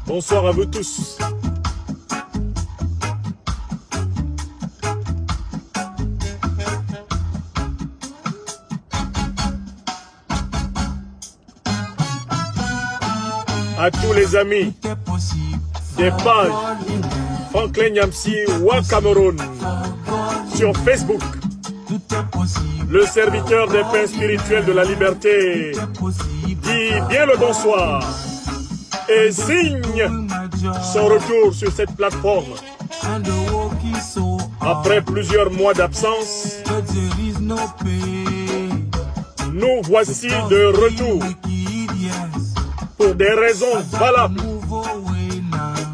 Bonsoir à vous tous. À tous les amis des pages Franklin Nyamsi Wa Cameroun sur Facebook, le serviteur des pains spirituels de la liberté dit bien le bonsoir et signe son retour sur cette plateforme. Après plusieurs mois d'absence, nous voici de retour pour des raisons valables.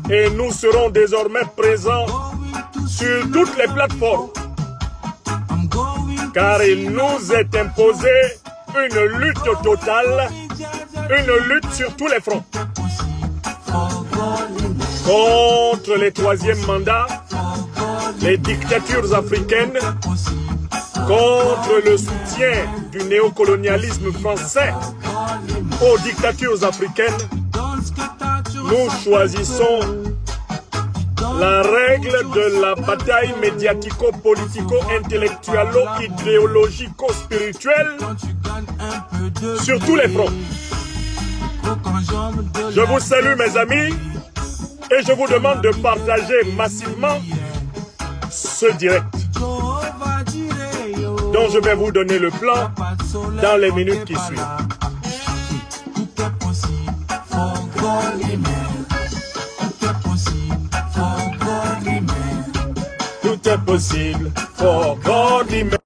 Et nous serons désormais présents sur toutes les plateformes. Car il nous est imposé une lutte totale, une lutte sur tous les fronts. Contre les troisièmes mandats, les dictatures africaines, contre le soutien du néocolonialisme français aux dictatures africaines, nous choisissons la règle de la bataille médiatico-politico-intellectualo-idéologico-spirituelle sur tous les fronts. Je vous salue mes amis et je vous demande de partager massivement ce direct dont je vais vous donner le plan dans les minutes qui suivent. Tout est possible for godly men.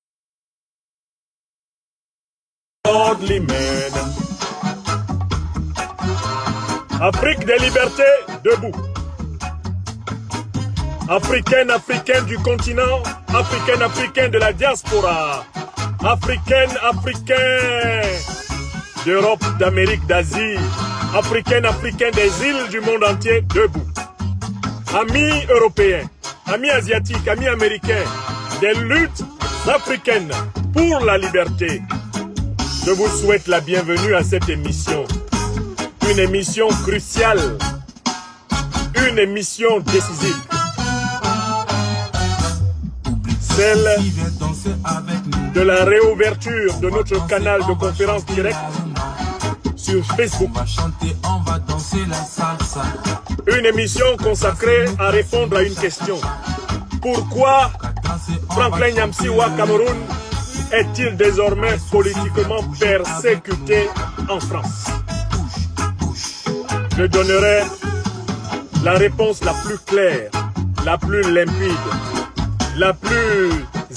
Godly men. Afrique des libertés, debout. Africaine, africaine du continent, africaine, africaine de la diaspora, africaine, africaine d'Europe, d'Amérique, d'Asie, africaine, africaine des îles du monde entier, debout. Amis européens, amis asiatiques, amis américains, des luttes africaines pour la liberté. Je vous souhaite la bienvenue à cette émission. Une émission cruciale, une émission décisive. Celle de la réouverture de notre canal de conférence directe sur Facebook. Une émission consacrée à répondre à une question. Pourquoi Franklin Nyamsi Wa Cameroun est-il désormais politiquement persécuté en France? Je donnerai la réponse la plus claire, la plus limpide, la plus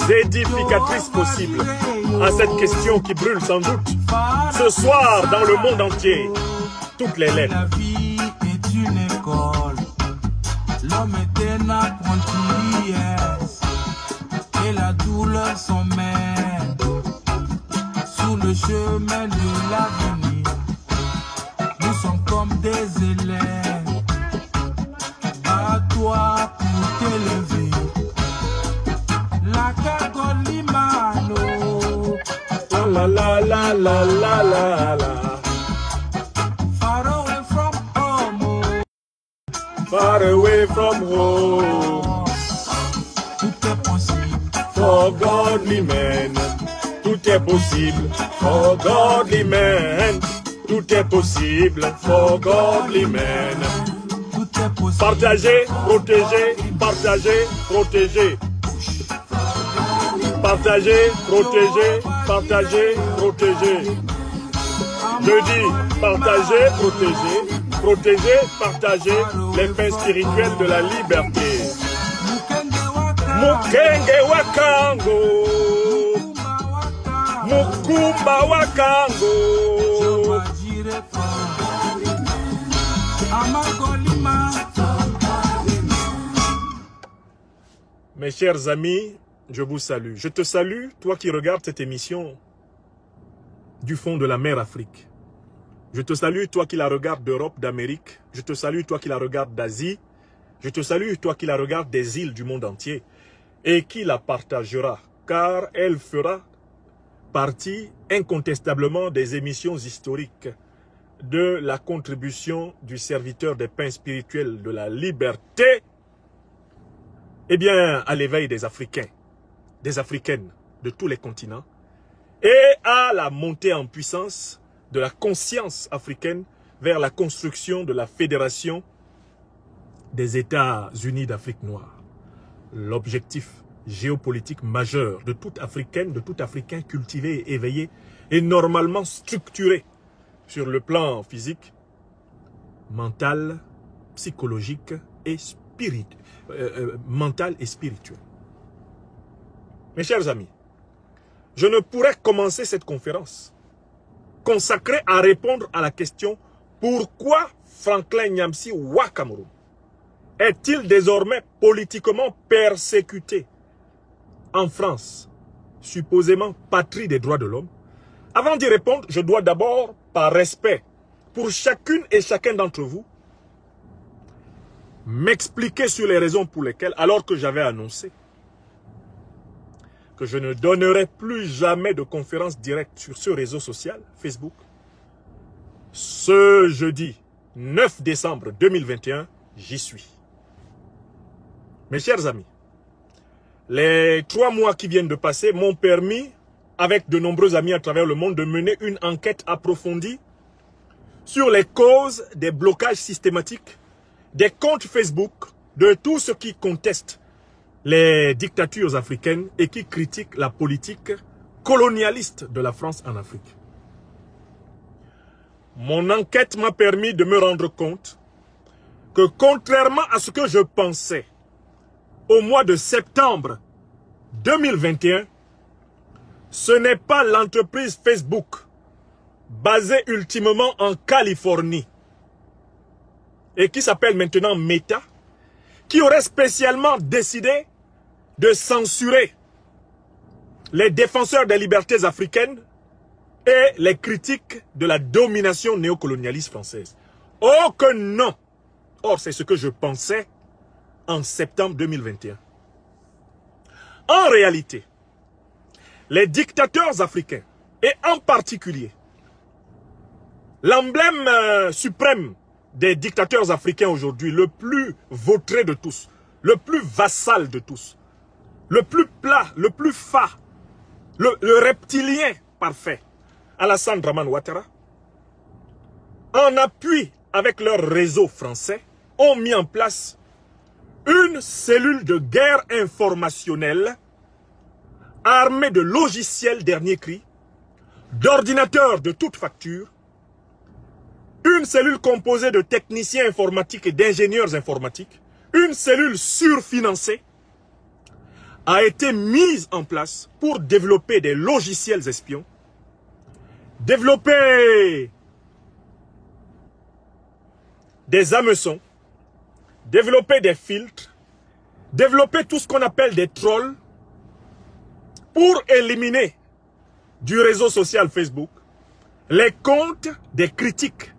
édificatrice possible à cette question qui brûle sans doute ce soir dans le monde entier. Toutes les lettres. La vie est une école, l'homme est un apprenti, yes, et la douleur son maître. Sur le chemin de l'avenir, nous sommes comme des élèves. Bats-toi pour t'élever. La cagolimano. La la la la la la la. Far away from home. Far away from home. Tout est possible. For godly men. Tout est possible. For godly men. Tout est possible. For godly men. Tout est possible. Partagez, protégez, partagez, protégez. Partagez, protégez, partagez, protégez. Je dis partagez, protégez, protégez, partagez les pains spirituels de la liberté. Mukenge wakango, Mukumba wakango. Mes chers amis, je vous salue. Je te salue, toi qui regardes cette émission du fond de la mer Afrique. Je te salue, toi qui la regardes d'Europe, d'Amérique. Je te salue, toi qui la regardes d'Asie. Je te salue, toi qui la regardes des îles du monde entier. Et qui la partagera, car elle fera partie incontestablement des émissions historiques de la contribution du serviteur des pains spirituels de la liberté, eh bien, à l'éveil des Africains, des Africaines de tous les continents, et à la montée en puissance de la conscience africaine vers la construction de la Fédération des États-Unis d'Afrique noire. L'objectif géopolitique majeur de toute Africaine, de tout Africain cultivé et éveillé, et normalement structuré sur le plan physique, mental, psychologique et spirituel. Mes chers amis, je ne pourrais commencer cette conférence consacrée à répondre à la question « Pourquoi Franklin Nyamsi Wa Cameroun est-il désormais politiquement persécuté en France, supposément patrie des droits de l'homme ?» Avant d'y répondre, je dois d'abord, par respect pour chacune et chacun d'entre vous, m'expliquer sur les raisons pour lesquelles, alors que j'avais annoncé que je ne donnerai plus jamais de conférence directe sur ce réseau social, Facebook, ce jeudi 9 décembre 2021, j'y suis. Mes chers amis, les 3 mois qui viennent de passer m'ont permis, avec de nombreux amis à travers le monde, de mener une enquête approfondie sur les causes des blocages systématiques des comptes Facebook de tous ceux qui contestent les dictatures africaines et qui critiquent la politique colonialiste de la France en Afrique. Mon enquête m'a permis de me rendre compte que contrairement à ce que je pensais au mois de septembre 2021, ce n'est pas l'entreprise Facebook basée ultimement en Californie et qui s'appelle maintenant Meta qui aurait spécialement décidé de censurer les défenseurs des libertés africaines et les critiques de la domination néocolonialiste française. Oh que non! Or, c'est ce que je pensais en septembre 2021. En réalité, les dictateurs africains, et en particulier, l'emblème suprême des dictateurs africains aujourd'hui, le plus vautré de tous, le plus vassal de tous, le plus plat, le plus fat, le reptilien parfait, Alassane Dramane Ouattara, en appui avec leur réseau français, ont mis en place une cellule de guerre informationnelle armée de logiciels dernier cri, d'ordinateurs de toute facture, une cellule composée de techniciens informatiques et d'ingénieurs informatiques, une cellule surfinancée, a été mise en place pour développer des logiciels espions, développer des hameçons, développer des filtres, développer tout ce qu'on appelle des trolls pour éliminer du réseau social Facebook les comptes des critiques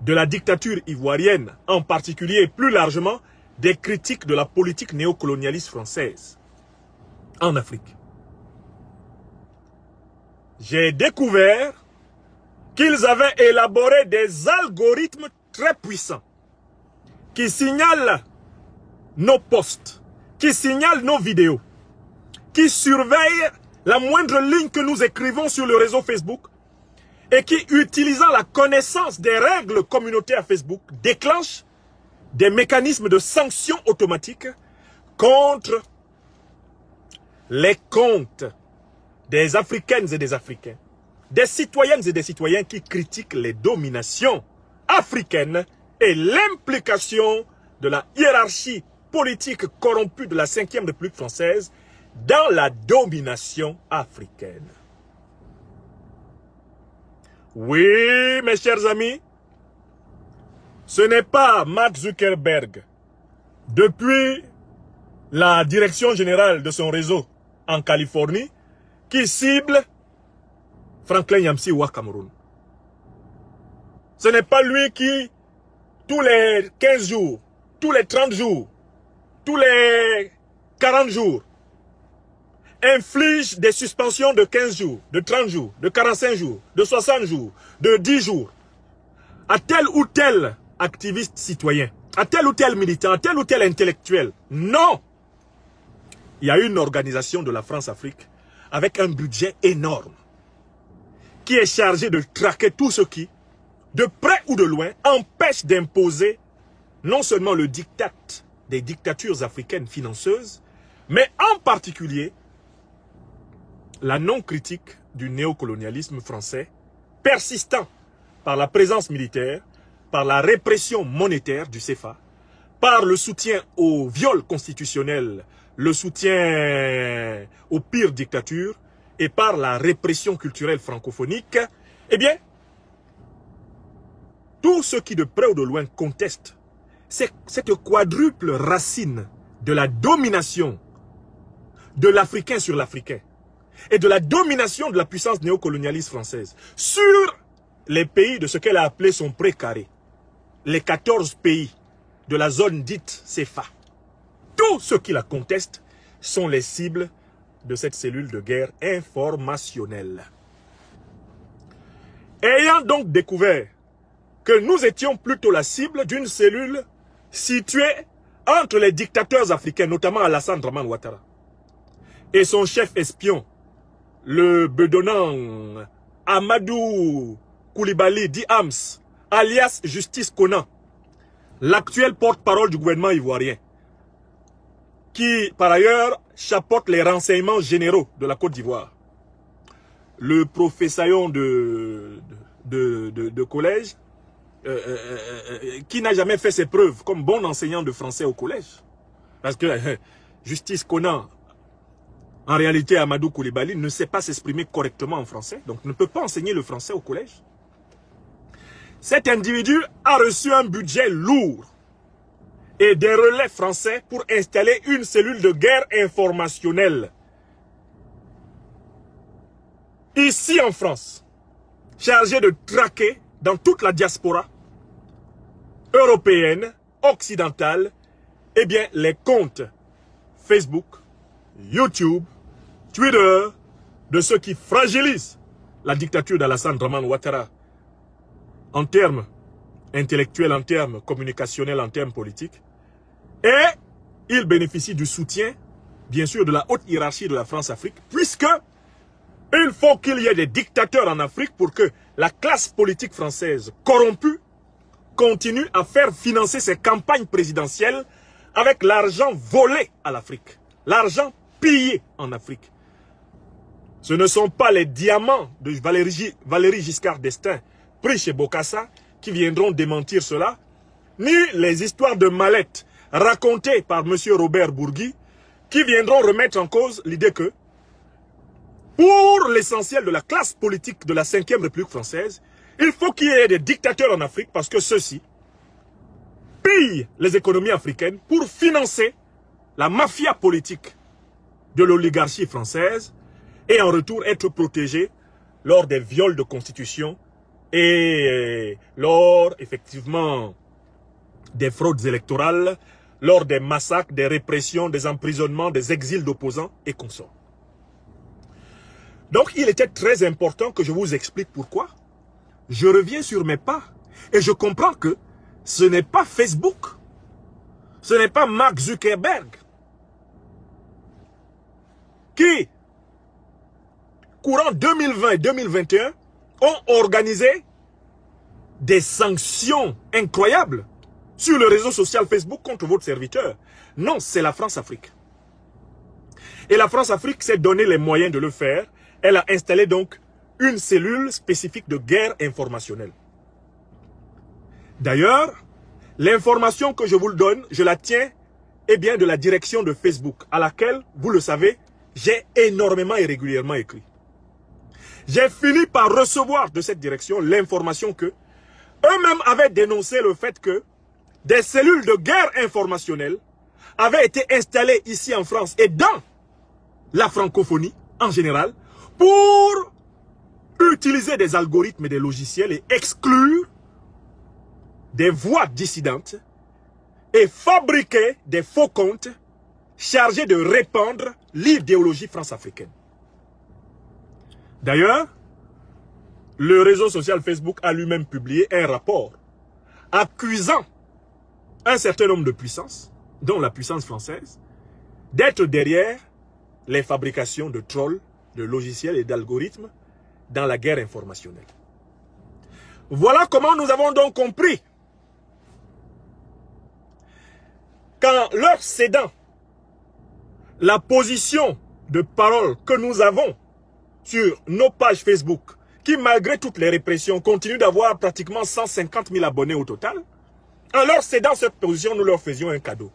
de la dictature ivoirienne, en particulier et plus largement des critiques de la politique néocolonialiste française en Afrique. J'ai découvert qu'ils avaient élaboré des algorithmes très puissants qui signalent nos posts, qui signalent nos vidéos, qui surveillent la moindre ligne que nous écrivons sur le réseau Facebook et qui, utilisant la connaissance des règles communautaires Facebook, déclenchent des mécanismes de sanctions automatiques contre les comptes des Africaines et des Africains, des citoyennes et des citoyens qui critiquent les dominations africaines et l'implication de la hiérarchie politique corrompue de la 5e République française dans la domination africaine. Oui, mes chers amis, ce n'est pas Mark Zuckerberg, depuis la direction générale de son réseau en Californie, qui cible Franklin Nyamsi Wa Cameroun. Ce n'est pas lui qui, tous les 15 jours, tous les 30 jours, tous les 40 jours, inflige des suspensions de 15 jours, de 30 jours, de 45 jours, de 60 jours, de 10 jours à tel ou tel activiste citoyen, à tel ou tel militant, à tel ou tel intellectuel. Non! Il y a une organisation de la France-Afrique avec un budget énorme qui est chargé de traquer tout ce qui, de près ou de loin, empêche d'imposer non seulement le diktat des dictatures africaines financeuses, mais en particulier la non-critique du néocolonialisme français, persistant par la présence militaire, par la répression monétaire du CFA, par le soutien au viol constitutionnel, le soutien aux pires dictatures, et par la répression culturelle francophonique, eh bien, tous ceux qui de près ou de loin contestent cette quadruple racine de la domination de l'Africain sur l'Africain et de la domination de la puissance néocolonialiste française sur les pays de ce qu'elle a appelé son précaré, les 14 pays de la zone dite CFA. Tous ceux qui la contestent sont les cibles de cette cellule de guerre informationnelle. Ayant donc découvert que nous étions plutôt la cible d'une cellule située entre les dictateurs africains, notamment Alassane Dramane Ouattara, et son chef espion, le bedonnant Amadou Koulibaly dit Hams, alias Justice Conan, l'actuel porte-parole du gouvernement ivoirien, qui, par ailleurs, chapeaute les renseignements généraux de la Côte d'Ivoire. Le professaillon de collège, qui n'a jamais fait ses preuves comme bon enseignant de français au collège. Parce que Justice Conan, en réalité, Amadou Koulibaly ne sait pas s'exprimer correctement en français, donc ne peut pas enseigner le français au collège. Cet individu a reçu un budget lourd et des relais français pour installer une cellule de guerre informationnelle. Ici en France, chargée de traquer dans toute la diaspora européenne, occidentale, eh bien les comptes Facebook, YouTube, Twitter, de ceux qui fragilisent la dictature d'Alassane Dramane Ouattara en termes intellectuels, en termes communicationnels, en termes politiques. Et il bénéficie du soutien, bien sûr, de la haute hiérarchie de la France-Afrique, puisque il faut qu'il y ait des dictateurs en Afrique pour que la classe politique française corrompue continue à faire financer ses campagnes présidentielles avec l'argent volé à l'Afrique, l'argent pillé en Afrique. Ce ne sont pas les diamants de Valéry Giscard d'Estaing pris chez Bokassa qui viendront démentir cela, ni les histoires de mallettes racontées par M. Robert Bourgui qui viendront remettre en cause l'idée que pour l'essentiel de la classe politique de la 5e République française, il faut qu'il y ait des dictateurs en Afrique parce que ceux-ci pillent les économies africaines pour financer la mafia politique de l'oligarchie française et en retour être protégés lors des viols de constitution et lors effectivement des fraudes électorales, lors des massacres, des répressions, des emprisonnements, des exils d'opposants et consorts. Donc il était très important que je vous explique pourquoi. Je reviens sur mes pas et je comprends que ce n'est pas Facebook, ce n'est pas Mark Zuckerberg qui, courant 2020 et 2021, ont organisé des sanctions incroyables sur le réseau social Facebook contre votre serviteur. Non, c'est la France-Afrique. Et la France-Afrique s'est donné les moyens de le faire. Elle a installé donc une cellule spécifique de guerre informationnelle. D'ailleurs, l'information que je vous donne, je la tiens bien de la direction de Facebook, à laquelle, vous le savez, j'ai énormément et régulièrement écrit. J'ai fini par recevoir de cette direction l'information que eux-mêmes avaient dénoncé le fait que des cellules de guerre informationnelle avaient été installées ici en France et dans la francophonie en général pour utiliser des algorithmes et des logiciels et exclure des voix dissidentes et fabriquer des faux comptes chargés de répandre l'idéologie france-africaine. D'ailleurs, le réseau social Facebook a lui-même publié un rapport accusant un certain nombre de puissances, dont la puissance française, d'être derrière les fabrications de trolls, de logiciels et d'algorithmes dans la guerre informationnelle. Voilà comment nous avons donc compris qu'en leur cédant la position de parole que nous avons sur nos pages Facebook, qui malgré toutes les répressions continuent d'avoir pratiquement 150 000 abonnés au total, en leur cédant cette position, nous leur faisions un cadeau.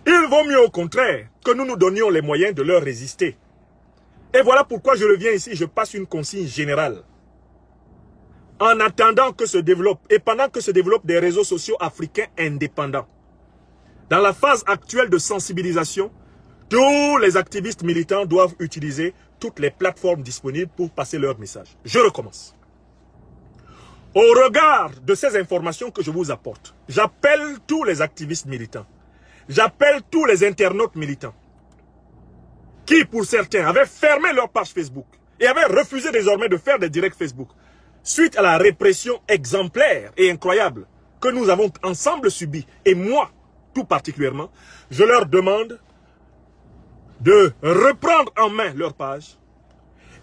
Il vaut mieux au contraire que nous nous donnions les moyens de leur résister. Et voilà pourquoi je reviens ici, je passe une consigne générale. En attendant que se développent, et pendant que se développent des réseaux sociaux africains indépendants, dans la phase actuelle de sensibilisation, tous les activistes militants doivent utiliser toutes les plateformes disponibles pour passer leur message. Je recommence. Au regard de ces informations que je vous apporte, j'appelle tous les activistes militants, j'appelle tous les internautes militants, qui pour certains avaient fermé leur page Facebook et avaient refusé désormais de faire des directs Facebook, suite à la répression exemplaire et incroyable que nous avons ensemble subi, et moi tout particulièrement, je leur demande de reprendre en main leur page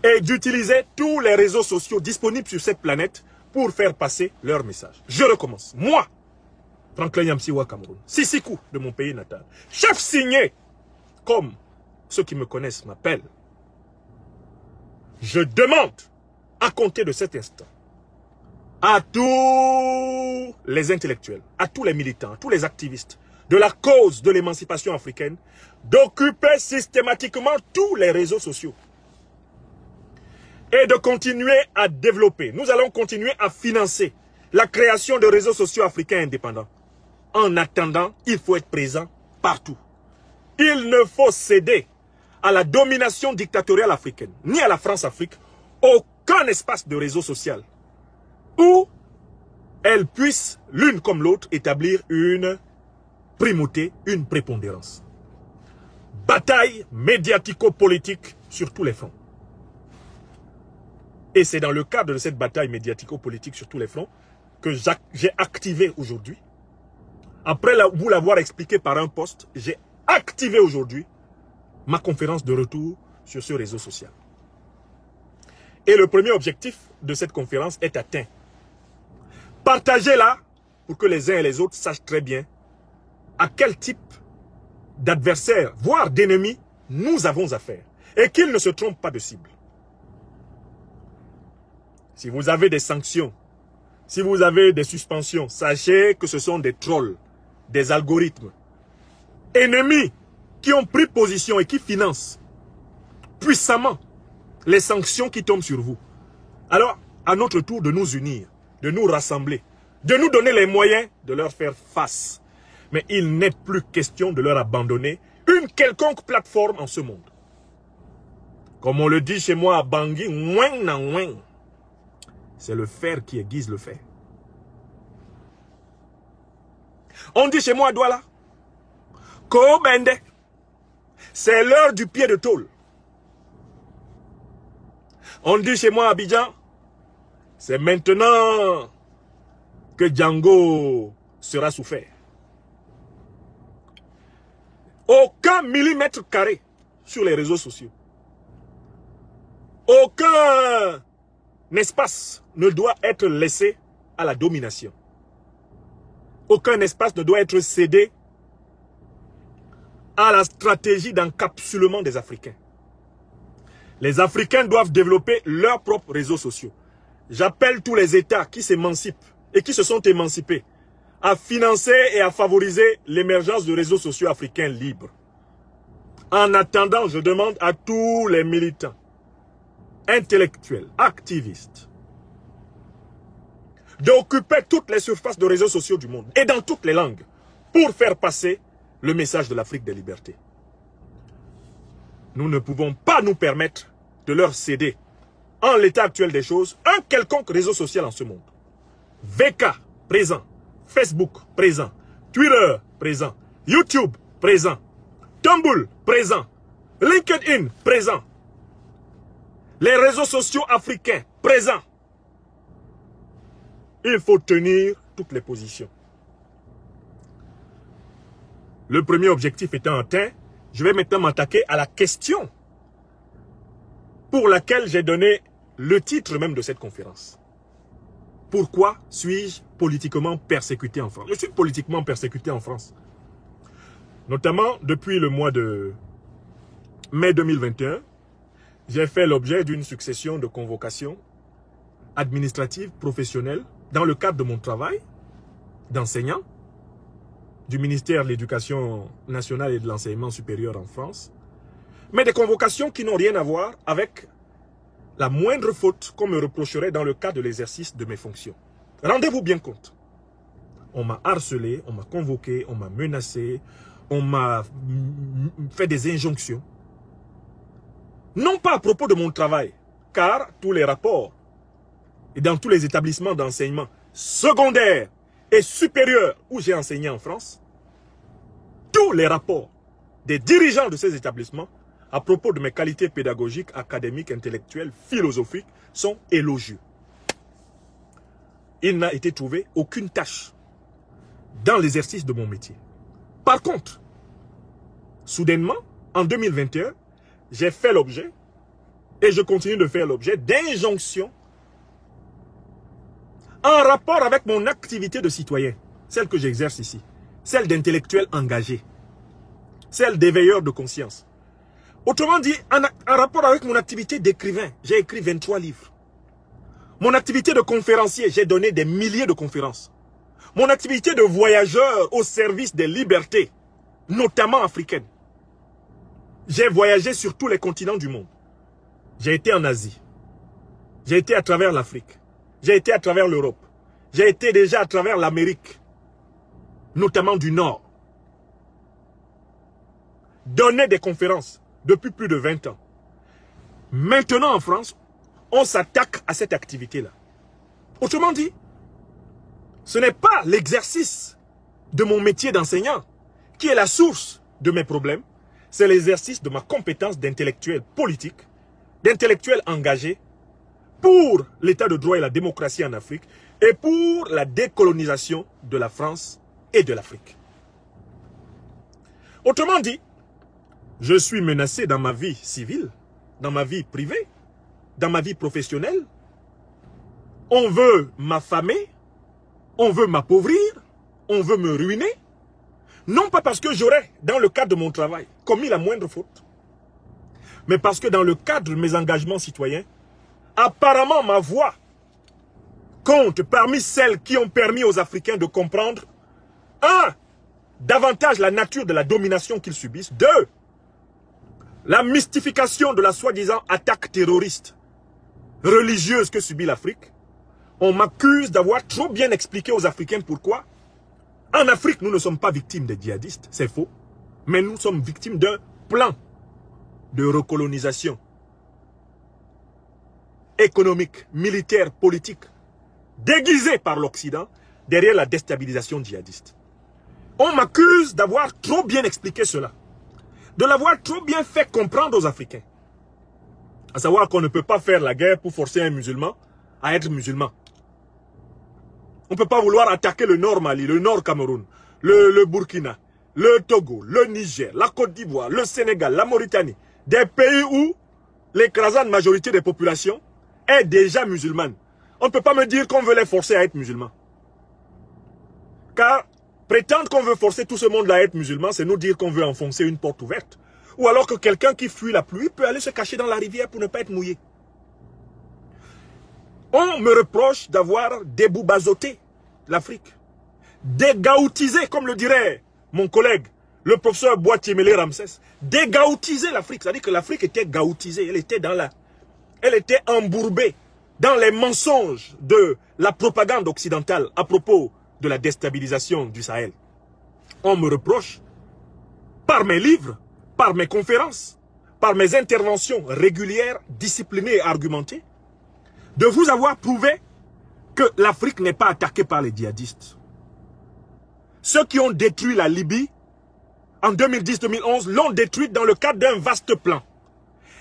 et d'utiliser tous les réseaux sociaux disponibles sur cette planète pour faire passer leur message. Je recommence. Moi, Franklin Yamsiwa Cameroun, Sisikou de mon pays natal, chef signé, comme ceux qui me connaissent m'appellent, je demande, à compter de cet instant, à tous les intellectuels, à tous les militants, à tous les activistes de la cause de l'émancipation africaine, d'occuper systématiquement tous les réseaux sociaux et de continuer à développer. Nous allons continuer à financer la création de réseaux sociaux africains indépendants. En attendant, il faut être présent partout. Il ne faut céder à la domination dictatoriale africaine, ni à la France-Afrique, aucun espace de réseau social où elles puissent, l'une comme l'autre, établir une primauté, une prépondérance. Bataille médiatico-politique sur tous les fronts. Et c'est dans le cadre de cette bataille médiatico-politique sur tous les fronts que j'ai activé aujourd'hui. Après vous l'avoir expliqué par un post, j'ai activé aujourd'hui ma conférence de retour sur ce réseau social. Et le premier objectif de cette conférence est atteint. Partagez-la pour que les uns et les autres sachent très bien à quel type d'adversaires, voire d'ennemis, nous avons affaire. Et qu'ils ne se trompent pas de cible. Si vous avez des sanctions, si vous avez des suspensions, sachez que ce sont des trolls, des algorithmes, ennemis qui ont pris position et qui financent puissamment les sanctions qui tombent sur vous. Alors, à notre tour de nous unir, de nous rassembler, de nous donner les moyens de leur faire face. Mais il n'est plus question de leur abandonner une quelconque plateforme en ce monde. Comme on le dit chez moi à Bangui, c'est le fer qui aiguise le fer. On dit chez moi à Douala, Kobende, c'est l'heure du pied de tôle. On dit chez moi à Abidjan, c'est maintenant que Django sera souffert. Aucun millimètre carré sur les réseaux sociaux. Aucun espace ne doit être laissé à la domination. Aucun espace ne doit être cédé à la stratégie d'encapsulement des Africains. Les Africains doivent développer leurs propres réseaux sociaux. J'appelle tous les États qui s'émancipent et qui se sont émancipés à financer et à favoriser l'émergence de réseaux sociaux africains libres. En attendant, je demande à tous les militants, intellectuels, activistes, d'occuper toutes les surfaces de réseaux sociaux du monde et dans toutes les langues pour faire passer le message de l'Afrique des libertés. Nous ne pouvons pas nous permettre de leur céder, en l'état actuel des choses, un quelconque réseau social en ce monde. VK, présent. Facebook, présent. Twitter, présent. YouTube, présent. Tumblr, présent. LinkedIn, présent. Les réseaux sociaux africains, présent. Il faut tenir toutes les positions. Le premier objectif étant atteint, je vais maintenant m'attaquer à la question pour laquelle j'ai donné le titre même de cette conférence. Pourquoi suis-je politiquement persécuté en France? Je suis politiquement persécuté en France. Notamment depuis le mois de mai 2021, j'ai fait l'objet d'une succession de convocations administratives, professionnelles, dans le cadre de mon travail d'enseignant du ministère de l'Éducation nationale et de l'enseignement supérieur en France, mais des convocations qui n'ont rien à voir avec la moindre faute qu'on me reprocherait dans le cadre de l'exercice de mes fonctions. Rendez-vous bien compte. On m'a harcelé, on m'a convoqué, on m'a menacé, on m'a fait des injonctions. Non pas à propos de mon travail, car tous les rapports et dans tous les établissements d'enseignement secondaires et supérieurs où j'ai enseigné en France, tous les rapports des dirigeants de ces établissements à propos de mes qualités pédagogiques, académiques, intellectuelles, philosophiques sont élogieux. Il n'a été trouvé aucune tâche dans l'exercice de mon métier. Par contre, soudainement, en 2021, j'ai fait l'objet, et je continue de faire l'objet, d'injonctions en rapport avec mon activité de citoyen, celle que j'exerce ici, celle d'intellectuel engagé, celle d'éveilleur de conscience. Autrement dit, en rapport avec mon activité d'écrivain, j'ai écrit 23 livres. Mon activité de conférencier, j'ai donné des milliers de conférences. Mon activité de voyageur au service des libertés, notamment africaines. J'ai voyagé sur tous les continents du monde. J'ai été en Asie. J'ai été à travers l'Afrique. J'ai été à travers l'Europe. J'ai été déjà à travers l'Amérique, notamment du Nord. Donné des conférences depuis plus de 20 ans. Maintenant en France, on s'attaque à cette activité-là. Autrement dit, ce n'est pas l'exercice de mon métier d'enseignant qui est la source de mes problèmes, c'est l'exercice de ma compétence d'intellectuel politique, d'intellectuel engagé pour l'état de droit et la démocratie en Afrique et pour la décolonisation de la France et de l'Afrique. Autrement dit, je suis menacé dans ma vie civile, dans ma vie privée, dans ma vie professionnelle. On veut m'affamer, on veut m'appauvrir, on veut me ruiner. Non pas parce que j'aurais, dans le cadre de mon travail, commis la moindre faute, mais parce que dans le cadre de mes engagements citoyens, apparemment ma voix compte parmi celles qui ont permis aux Africains de comprendre, 1. Davantage la nature de la domination qu'ils subissent. 2. La mystification de la soi-disant attaque terroriste religieuse que subit l'Afrique. On m'accuse d'avoir trop bien expliqué aux Africains pourquoi. En Afrique, nous ne sommes pas victimes des djihadistes, c'est faux. Mais nous sommes victimes d'un plan de recolonisation économique, militaire, politique, déguisé par l'Occident derrière la déstabilisation djihadiste. On m'accuse d'avoir trop bien expliqué cela, de l'avoir trop bien fait comprendre aux Africains. À savoir qu'on ne peut pas faire la guerre pour forcer un musulman à être musulman. On ne peut pas vouloir attaquer le Nord Mali, le Nord Cameroun, le Burkina, le Togo, le Niger, la Côte d'Ivoire, le Sénégal, la Mauritanie. Des pays où l'écrasante majorité des populations est déjà musulmane. On ne peut pas me dire qu'on veut les forcer à être musulmans. Car prétendre qu'on veut forcer tout ce monde à être musulman, c'est nous dire qu'on veut enfoncer une porte ouverte. Ou alors que quelqu'un qui fuit la pluie peut aller se cacher dans la rivière pour ne pas être mouillé. On me reproche d'avoir déboubazoté l'Afrique. Dégaoutisé, comme le dirait mon collègue, le professeur Boitiemele Ramsès. Dégaoutisé l'Afrique. C'est-à-dire que l'Afrique était gaoutisée. Elle était embourbée dans les mensonges de la propagande occidentale à propos de la déstabilisation du Sahel. On me reproche, par mes livres, par mes conférences, par mes interventions régulières, disciplinées et argumentées, de vous avoir prouvé que l'Afrique n'est pas attaquée par les djihadistes. Ceux qui ont détruit la Libye en 2010-2011 l'ont détruite dans le cadre d'un vaste plan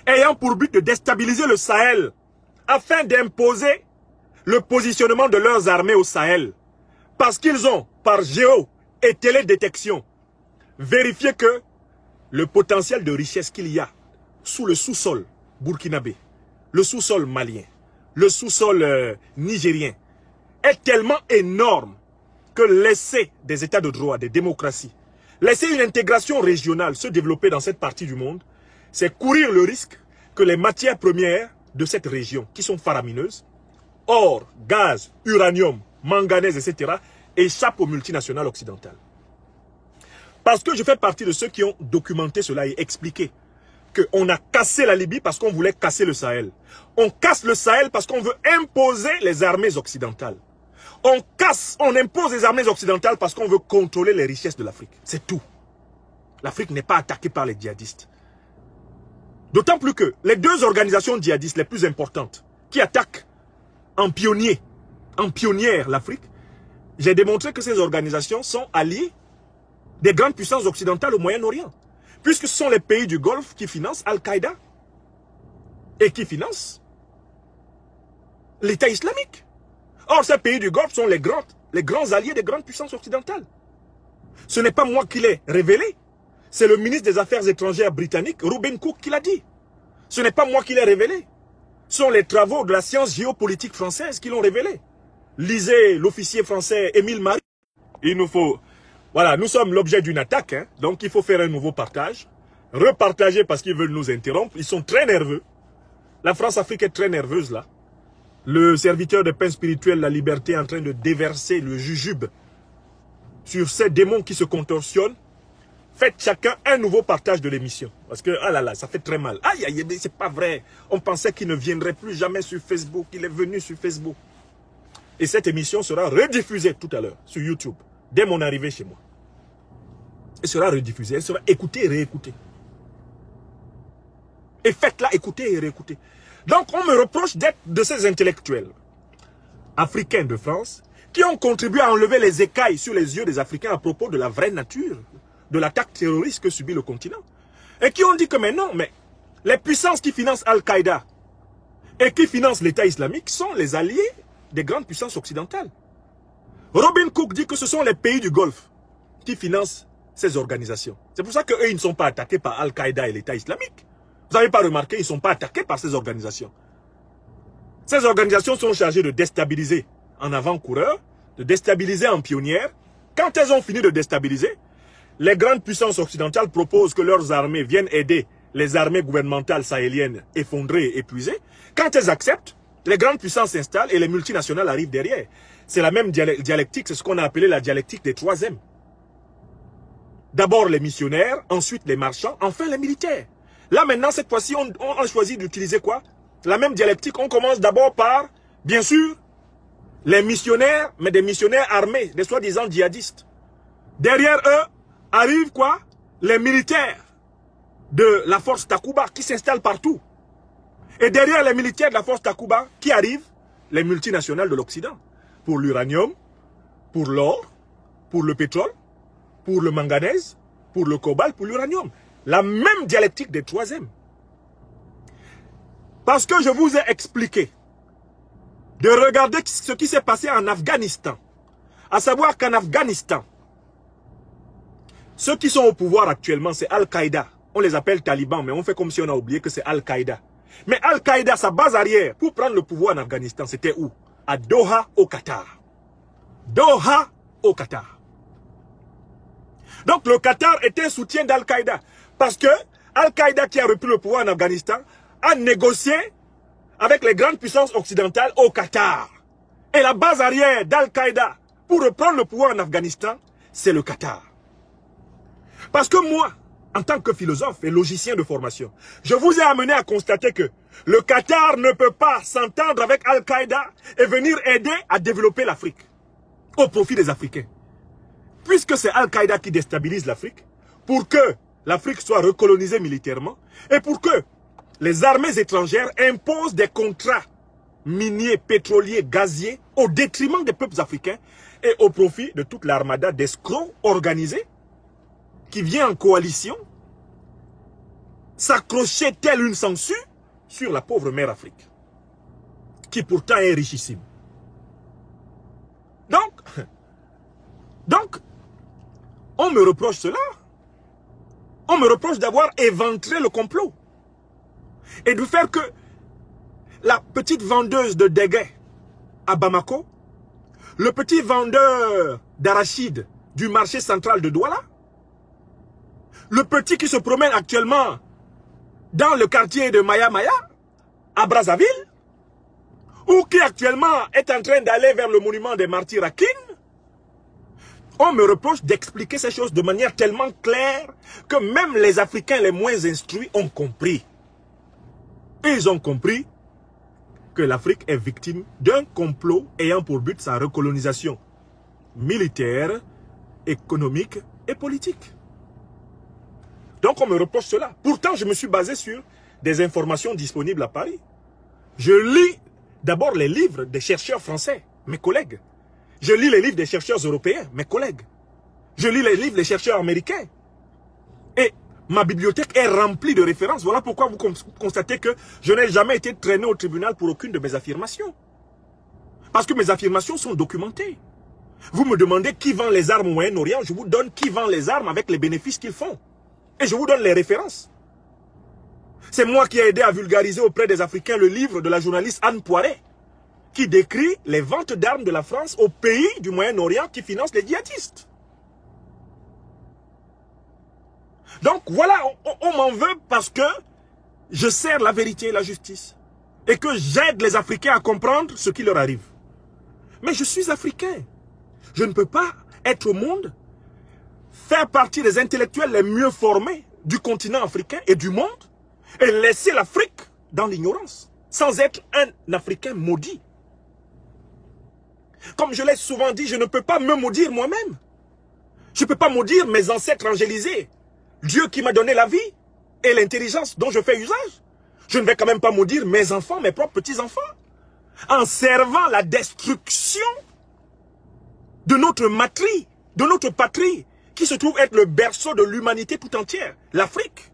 ayant pour but de déstabiliser le Sahel afin d'imposer le positionnement de leurs armées au Sahel. Parce qu'ils ont, par géo et télédétection, vérifié que le potentiel de richesse qu'il y a sous le sous-sol burkinabé, le sous-sol malien, le sous-sol nigérien, est tellement énorme que laisser des états de droit, des démocraties, laisser une intégration régionale se développer dans cette partie du monde, c'est courir le risque que les matières premières de cette région, qui sont faramineuses, or, gaz, uranium, manganèse, etc., échappent aux multinationales occidentales. Parce que je fais partie de ceux qui ont documenté cela et expliqué qu'on a cassé la Libye parce qu'on voulait casser le Sahel. On casse le Sahel parce qu'on veut imposer les armées occidentales. On impose les armées occidentales parce qu'on veut contrôler les richesses de l'Afrique. C'est tout. L'Afrique n'est pas attaquée par les djihadistes. D'autant plus que les deux organisations djihadistes les plus importantes qui attaquent en pionnière l'Afrique, j'ai démontré que ces organisations sont alliées des grandes puissances occidentales au Moyen-Orient. Puisque ce sont les pays du Golfe qui financent Al-Qaïda et qui financent l'État islamique. Or, ces pays du Golfe sont les grands alliés des grandes puissances occidentales. Ce n'est pas moi qui l'ai révélé. C'est le ministre des Affaires étrangères britannique, Reuben Cook, qui l'a dit. Ce n'est pas moi qui l'ai révélé. Ce sont les travaux de la science géopolitique française qui l'ont révélé. Lisez l'officier français Émile Marie. Il nous faut... Voilà, nous sommes l'objet d'une attaque, hein, donc il faut faire un nouveau partage. Repartager parce qu'ils veulent nous interrompre. Ils sont très nerveux. La France-Afrique est très nerveuse là. Le serviteur de pain spirituel, la liberté, est en train de déverser le jujube sur ces démons qui se contorsionnent. Faites chacun un nouveau partage de l'émission. Parce que, ah là là, ça fait très mal. Aïe, aïe, aïe, c'est pas vrai. On pensait qu'il ne viendrait plus jamais sur Facebook. Il est venu sur Facebook. Et cette émission sera rediffusée tout à l'heure sur YouTube, dès mon arrivée chez moi. Elle sera rediffusée, elle sera écoutée et réécoutée. Et faites-la écouter et réécouter. Donc, on me reproche d'être de ces intellectuels africains de France qui ont contribué à enlever les écailles sur les yeux des Africains à propos de la vraie nature de l'attaque terroriste que subit le continent. Et qui ont dit que mais non, mais les puissances qui financent Al-Qaïda et qui financent l'État islamique sont les alliés des grandes puissances occidentales. Robin Cook dit que ce sont les pays du Golfe qui financent ces organisations. C'est pour ça qu'eux, ils ne sont pas attaqués par Al-Qaïda et l'État islamique. Vous n'avez pas remarqué, ils ne sont pas attaqués par ces organisations. Ces organisations sont chargées de déstabiliser en avant-coureur, de déstabiliser en pionnière. Quand elles ont fini de déstabiliser, les grandes puissances occidentales proposent que leurs armées viennent aider les armées gouvernementales sahéliennes effondrées et épuisées. Quand elles acceptent, les grandes puissances s'installent et les multinationales arrivent derrière. C'est la même dialectique, c'est ce qu'on a appelé la dialectique des 3M. D'abord les missionnaires, ensuite les marchands, enfin les militaires. Là maintenant, cette fois-ci, on a choisi d'utiliser quoi? La même dialectique. On commence d'abord par, bien sûr, les missionnaires, mais des missionnaires armés, des soi-disant djihadistes. Derrière eux, arrivent quoi? Les militaires de la force Takuba qui s'installent partout. Et derrière les militaires de la force Takuba, qui arrivent? Les multinationales de l'Occident. Pour l'uranium, pour l'or, pour le pétrole, pour le manganèse, pour le cobalt, pour l'uranium. La même dialectique des 3M. Parce que je vous ai expliqué de regarder ce qui s'est passé en Afghanistan. À savoir qu'en Afghanistan, ceux qui sont au pouvoir actuellement, c'est Al-Qaïda. On les appelle talibans, mais on fait comme si on a oublié que c'est Al-Qaïda. Mais Al-Qaïda, sa base arrière, pour prendre le pouvoir en Afghanistan, c'était où? À Doha, au Qatar. Doha, au Qatar. Donc le Qatar était un soutien d'Al-Qaïda. Parce que Al-Qaïda qui a repris le pouvoir en Afghanistan a négocié avec les grandes puissances occidentales au Qatar. Et la base arrière d'Al-Qaïda pour reprendre le pouvoir en Afghanistan, c'est le Qatar. Parce que moi, en tant que philosophe et logicien de formation, je vous ai amené à constater que le Qatar ne peut pas s'entendre avec Al-Qaïda et venir aider à développer l'Afrique au profit des Africains. Puisque c'est Al-Qaïda qui déstabilise l'Afrique, pour que l'Afrique soit recolonisée militairement et pour que les armées étrangères imposent des contrats miniers, pétroliers, gaziers au détriment des peuples africains et au profit de toute l'armada d'escrocs organisés qui vient en coalition s'accrocher telle une sangsue sur la pauvre mère Afrique. qui pourtant est richissime. Donc, on me reproche cela. On me reproche d'avoir éventré le complot. Et de faire que la petite vendeuse de déguets à Bamako, le petit vendeur d'arachides du marché central de Douala, le petit qui se promène actuellement dans le quartier de Maya Maya, à Brazzaville, ou qui actuellement est en train d'aller vers le monument des martyrs à Kin, on me reproche d'expliquer ces choses de manière tellement claire que même les Africains les moins instruits ont compris. Et ils ont compris que l'Afrique est victime d'un complot ayant pour but sa recolonisation militaire, économique et politique. Donc on me reproche cela. Pourtant, je me suis basé sur des informations disponibles à Paris. Je lis d'abord les livres des chercheurs français, mes collègues. Je lis les livres des chercheurs européens, mes collègues. Je lis les livres des chercheurs américains. Et ma bibliothèque est remplie de références. Voilà pourquoi vous constatez que je n'ai jamais été traîné au tribunal pour aucune de mes affirmations. Parce que mes affirmations sont documentées. Vous me demandez qui vend les armes au Moyen-Orient, je vous donne qui vend les armes avec les bénéfices qu'ils font. Et je vous donne les références. C'est moi qui ai aidé à vulgariser auprès des Africains le livre de la journaliste Anne Poiret, qui décrit les ventes d'armes de la France aux pays du Moyen-Orient qui financent les djihadistes. Donc voilà, on m'en veut parce que je sers la vérité et la justice. Et que j'aide les Africains à comprendre ce qui leur arrive. Mais je suis africain. Je ne peux pas être au monde, faire partie des intellectuels les mieux formés du continent africain et du monde, et laisser l'Afrique dans l'ignorance, sans être un Africain maudit. Comme je l'ai souvent dit, je ne peux pas me maudire moi-même. Je ne peux pas maudire mes ancêtres angélisés. Dieu qui m'a donné la vie et l'intelligence dont je fais usage. Je ne vais quand même pas maudire mes enfants, mes propres petits-enfants, en servant la destruction de notre patrie, qui se trouve être le berceau de l'humanité tout entière, l'Afrique.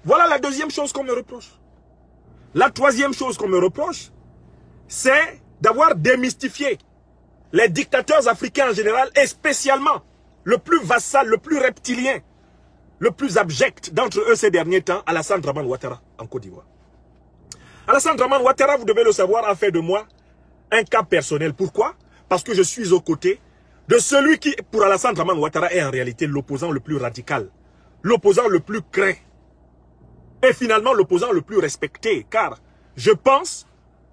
Voilà la deuxième chose qu'on me reproche. La troisième chose qu'on me reproche, c'est d'avoir démystifié les dictateurs africains en général, et spécialement le plus vassal, le plus reptilien, le plus abject d'entre eux ces derniers temps, Alassane Dramane Ouattara, en Côte d'Ivoire. Alassane Dramane Ouattara, vous devez le savoir, a fait de moi un cas personnel. Pourquoi? Parce que je suis aux côtés de celui qui, pour Alassane Dramane Ouattara, est en réalité l'opposant le plus radical, l'opposant le plus craint, et finalement l'opposant le plus respecté, car je pense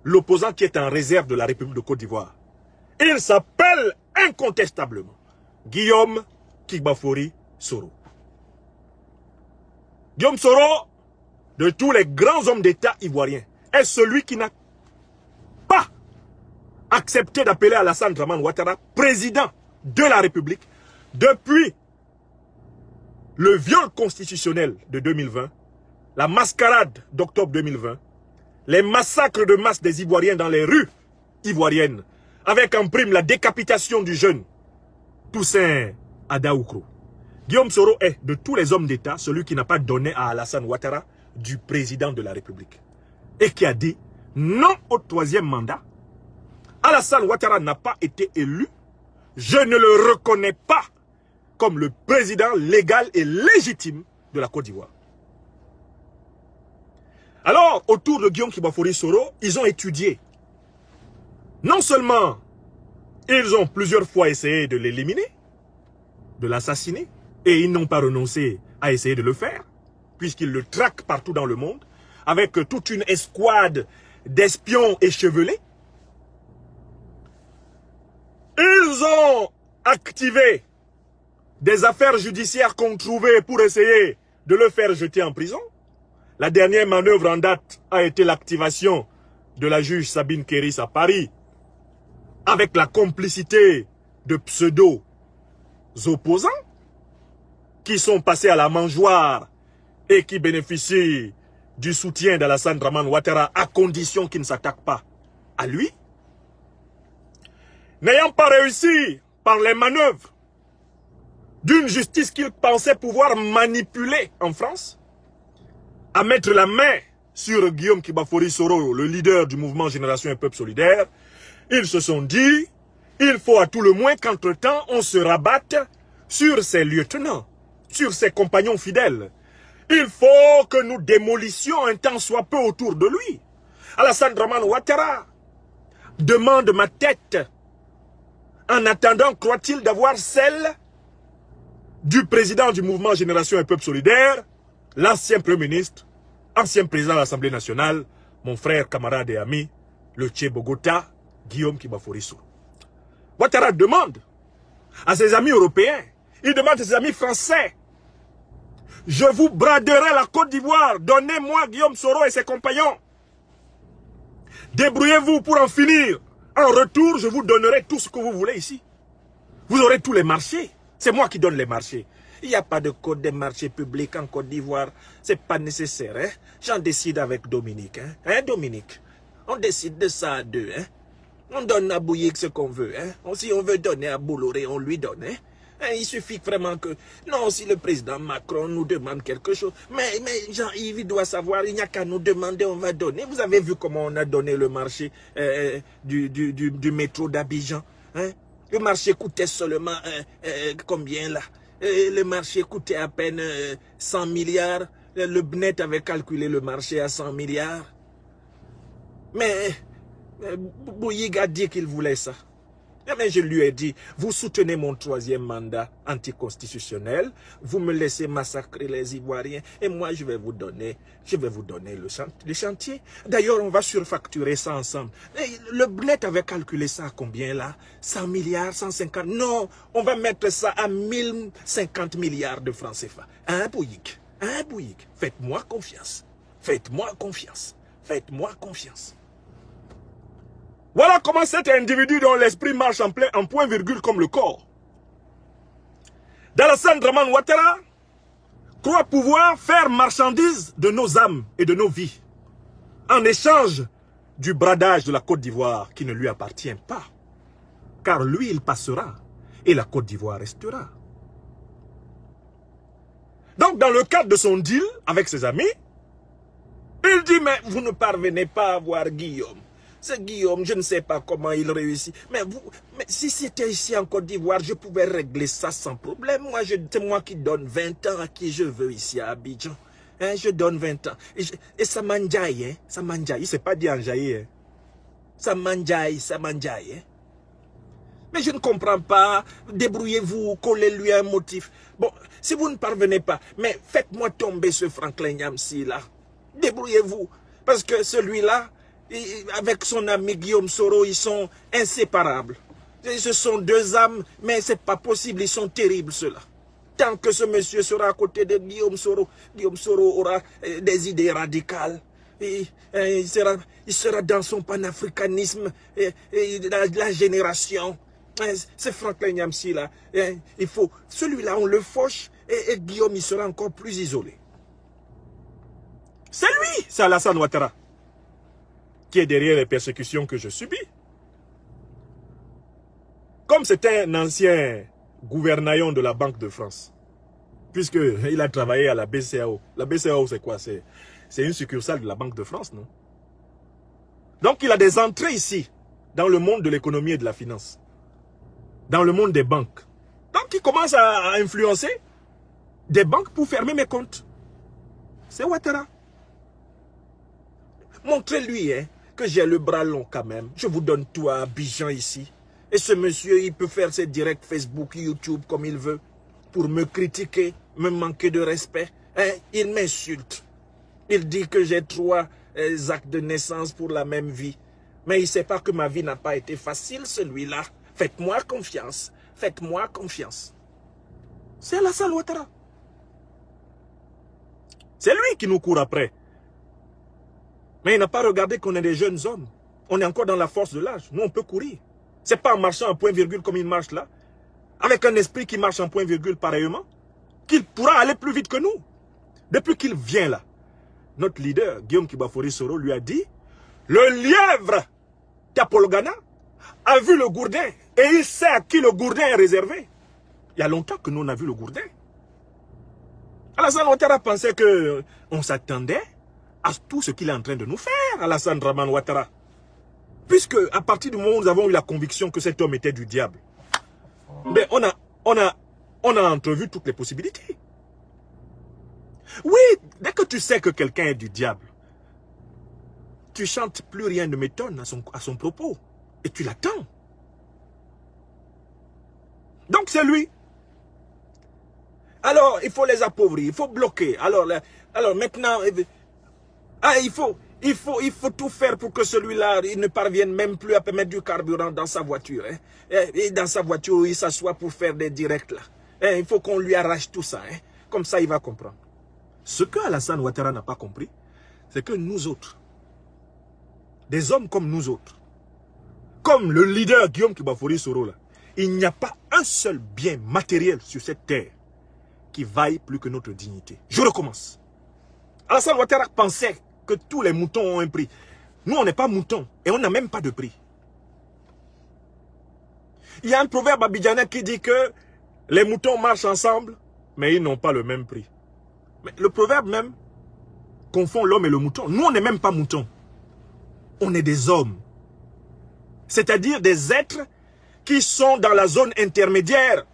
l'opposant qui est en réserve de la République de Côte d'Ivoire. Il s'appelle incontestablement Guillaume Kigbafori Soro. Guillaume Soro, de tous les grands hommes d'État ivoiriens, est celui qui n'a pas accepté d'appeler Alassane Dramane Ouattara président de la République depuis le viol constitutionnel de 2020, la mascarade d'octobre 2020, les massacres de masse des Ivoiriens dans les rues ivoiriennes, avec en prime la décapitation du jeune Toussaint Adaoukro. Guillaume Soro est, de tous les hommes d'État, celui qui n'a pas donné à Alassane Ouattara du président de la République. Et qui a dit non au troisième mandat. Alassane Ouattara n'a pas été élu. Je ne le reconnais pas comme le président légal et légitime de la Côte d'Ivoire. Alors, autour de Guillaume Kigbafori Soro, ils ont étudié. Non seulement ils ont plusieurs fois essayé de l'éliminer, de l'assassiner, et ils n'ont pas renoncé à essayer de le faire, puisqu'ils le traquent partout dans le monde, avec toute une escouade d'espions échevelés. Ils ont activé des affaires judiciaires controuvées pour essayer de le faire jeter en prison. La dernière manœuvre en date a été l'activation de la juge Sabine Kéris à Paris, avec la complicité de pseudo-opposants qui sont passés à la mangeoire et qui bénéficient du soutien d'Alassane Dramane Ouattara à condition qu'ils ne s'attaquent pas à lui. N'ayant pas réussi par les manœuvres d'une justice qu'ils pensaient pouvoir manipuler en France, à mettre la main sur Guillaume Kibafori Soro, le leader du mouvement Génération et Peuple Solidaire, ils se sont dit, il faut à tout le moins qu'entre-temps, on se rabatte sur ses lieutenants, sur ses compagnons fidèles. Il faut que nous démolissions un tant soit peu autour de lui. Alassane Dramane Ouattara demande ma tête. En attendant, croit-il d'avoir celle du président du mouvement Génération et Peuple Solidaire, l'ancien Premier ministre, ancien président de l'Assemblée nationale, mon frère, camarade et ami, le Tché Bogota, Guillaume Kibafori Soro. Ouattara demande à ses amis européens, il demande à ses amis français, je vous braderai la Côte d'Ivoire, donnez-moi Guillaume Soro et ses compagnons. Débrouillez-vous pour en finir. En retour, je vous donnerai tout ce que vous voulez ici. Vous aurez tous les marchés. C'est moi qui donne les marchés. Il n'y a pas de code des marchés publics en Côte d'Ivoire. C'est pas nécessaire. Hein? J'en décide avec Dominique. Hein, Dominique? On décide de ça à deux. Hein? On donne à Bouygues ce qu'on veut. Hein? Si on veut donner à Bolloré, on lui donne. Hein? Il suffit vraiment que... Non, si le président Macron nous demande quelque chose, mais Jean-Yves doit savoir, il n'y a qu'à nous demander, on va donner. Vous avez vu comment on a donné le marché du métro d'Abidjan. Hein? Le marché coûtait seulement... combien là? Le marché coûtait à peine 100 milliards. Le BNET avait calculé le marché à 100 milliards. Mais Bouygues a dit qu'il voulait ça. Mais je lui ai dit, vous soutenez mon troisième mandat anticonstitutionnel, vous me laissez massacrer les Ivoiriens et moi je vais vous donner le chantier. D'ailleurs, on va surfacturer ça ensemble. Et le BNET avait calculé ça à combien là? 100 milliards, 150? Non, on va mettre ça à 1050 milliards de francs CFA. Hein, Bouygues? Hein, Bouygues? Faites-moi confiance. Faites-moi confiance. Faites-moi confiance. Voilà comment cet individu dont l'esprit marche en point virgule comme le corps, d'Alassane Dramane Ouattara, croit pouvoir faire marchandise de nos âmes et de nos vies, en échange du bradage de la Côte d'Ivoire qui ne lui appartient pas. Car lui, il passera et la Côte d'Ivoire restera. Donc, dans le cadre de son deal avec ses amis, il dit, mais vous ne parvenez pas à voir Guillaume. C'est Guillaume, je ne sais pas comment il réussit. Mais si c'était ici en Côte d'Ivoire, je pouvais régler ça sans problème. Moi, c'est moi qui donne 20 ans à qui je veux ici à Abidjan. Hein, je donne 20 ans. Et ça m'enjaille, hein. Ça m'enjaille. Il ne s'est pas dit enjailler. Hein. Ça m'enjaille, hein. Mais je ne comprends pas. Débrouillez-vous, collez-lui un motif. Bon, si vous ne parvenez pas, mais faites-moi tomber ce Franklin Nyamsi là. Débrouillez-vous. Parce que celui-là, avec son ami Guillaume Soro, ils sont inséparables. Ce sont deux âmes, mais c'est pas possible, ils sont terribles ceux-là. Tant que ce monsieur sera à côté de Guillaume Soro aura des idées radicales. Il sera dans son panafricanisme, la génération. C'est Franklin Nyamsi là. Celui-là, on le fauche et Guillaume, il sera encore plus isolé. C'est lui, c'est Alassane Ouattara, qui est derrière les persécutions que je subis. Comme c'était un ancien gouvernaillon de la Banque de France, puisqu'il a travaillé à la BCEAO. La BCEAO, c'est quoi? C'est une succursale de la Banque de France, non? Donc, il a des entrées ici, dans le monde de l'économie et de la finance, dans le monde des banques. Donc, il commence à influencer des banques pour fermer mes comptes. C'est Ouattara. Montrez-lui, hein, que j'ai le bras long quand même. Je vous donne tout à Abidjan ici. Et ce monsieur, il peut faire ses directs Facebook, YouTube comme il veut. Pour me critiquer, me manquer de respect. Hein? Il m'insulte. Il dit que j'ai 3 actes de naissance pour la même vie. Mais il ne sait pas que ma vie n'a pas été facile, celui-là. Faites-moi confiance. Faites-moi confiance. C'est Alassane Ouattara. C'est lui qui nous court après. Mais il n'a pas regardé qu'on est des jeunes hommes. On est encore dans la force de l'âge. Nous, on peut courir. Ce n'est pas en marchant en point virgule comme il marche là. Avec un esprit qui marche en point virgule pareillement. Qu'il pourra aller plus vite que nous. Depuis qu'il vient là, notre leader, Guillaume Kibafori Soro, lui a dit, le lièvre Tapolgana a vu le gourdin. Et il sait à qui le gourdin est réservé. Il y a longtemps que nous, on a vu le gourdin. Alassane Ouattara pensait qu'on s'attendait à tout ce qu'il est en train de nous faire, Alassane Dramane Ouattara. Puisque, à partir du moment où nous avons eu la conviction que cet homme était du diable, ben on a entrevu toutes les possibilités. Oui, dès que tu sais que quelqu'un est du diable, tu chantes plus rien ne m'étonne à son propos. Et tu l'attends. Donc c'est lui. Alors, il faut les appauvrir, il faut bloquer. Alors maintenant, il faut tout faire pour que celui-là, il ne parvienne même plus à mettre du carburant dans sa voiture. Hein. Et dans sa voiture, il s'assoit pour faire des directs là. Il faut qu'on lui arrache tout ça. Hein. Comme ça, il va comprendre. Ce que Alassane Ouattara n'a pas compris, c'est que nous autres, des hommes comme nous autres, comme le leader Guillaume Kibafori Soro, là, il n'y a pas un seul bien matériel sur cette terre qui vaille plus que notre dignité. Je recommence. Alassane Ouattara pensait que tous les moutons ont un prix. Nous, on n'est pas moutons et on n'a même pas de prix. Il y a un proverbe abidjanais qui dit que les moutons marchent ensemble, mais ils n'ont pas le même prix. Mais le proverbe même confond l'homme et le mouton. Nous, on n'est même pas moutons. On est des hommes. C'est-à-dire des êtres qui sont dans la zone intermédiaire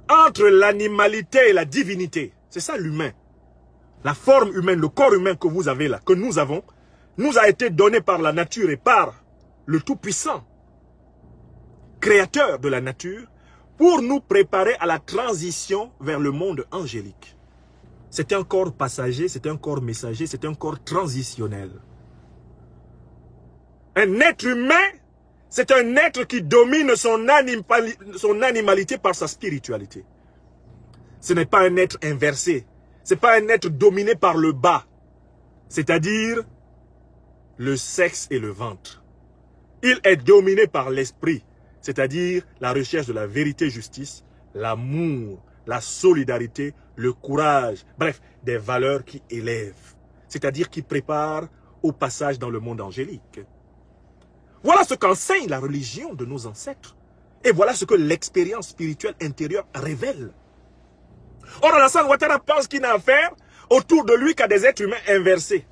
entre l'animalité et la divinité. C'est ça l'humain. La forme humaine, le corps humain que vous avez là, que nous avons, nous a été donné par la nature et par le Tout-Puissant, créateur de la nature, pour nous préparer à la transition vers le monde angélique. C'est un corps passager, c'est un corps messager, c'est un corps transitionnel. Un être humain, c'est un être qui domine son animalité par sa spiritualité. Ce n'est pas un être inversé. Ce n'est pas un être dominé par le bas. C'est-à-dire le sexe et le ventre. Il est dominé par l'esprit. C'est-à-dire la recherche de la vérité, justice, l'amour, la solidarité, le courage. Bref, des valeurs qui élèvent. C'est-à-dire qui préparent au passage dans le monde angélique. Voilà ce qu'enseigne la religion de nos ancêtres. Et voilà ce que l'expérience spirituelle intérieure révèle. Or, Alassane Ouattara pense qu'il n'a affaire autour de lui qu'à des êtres humains inversés.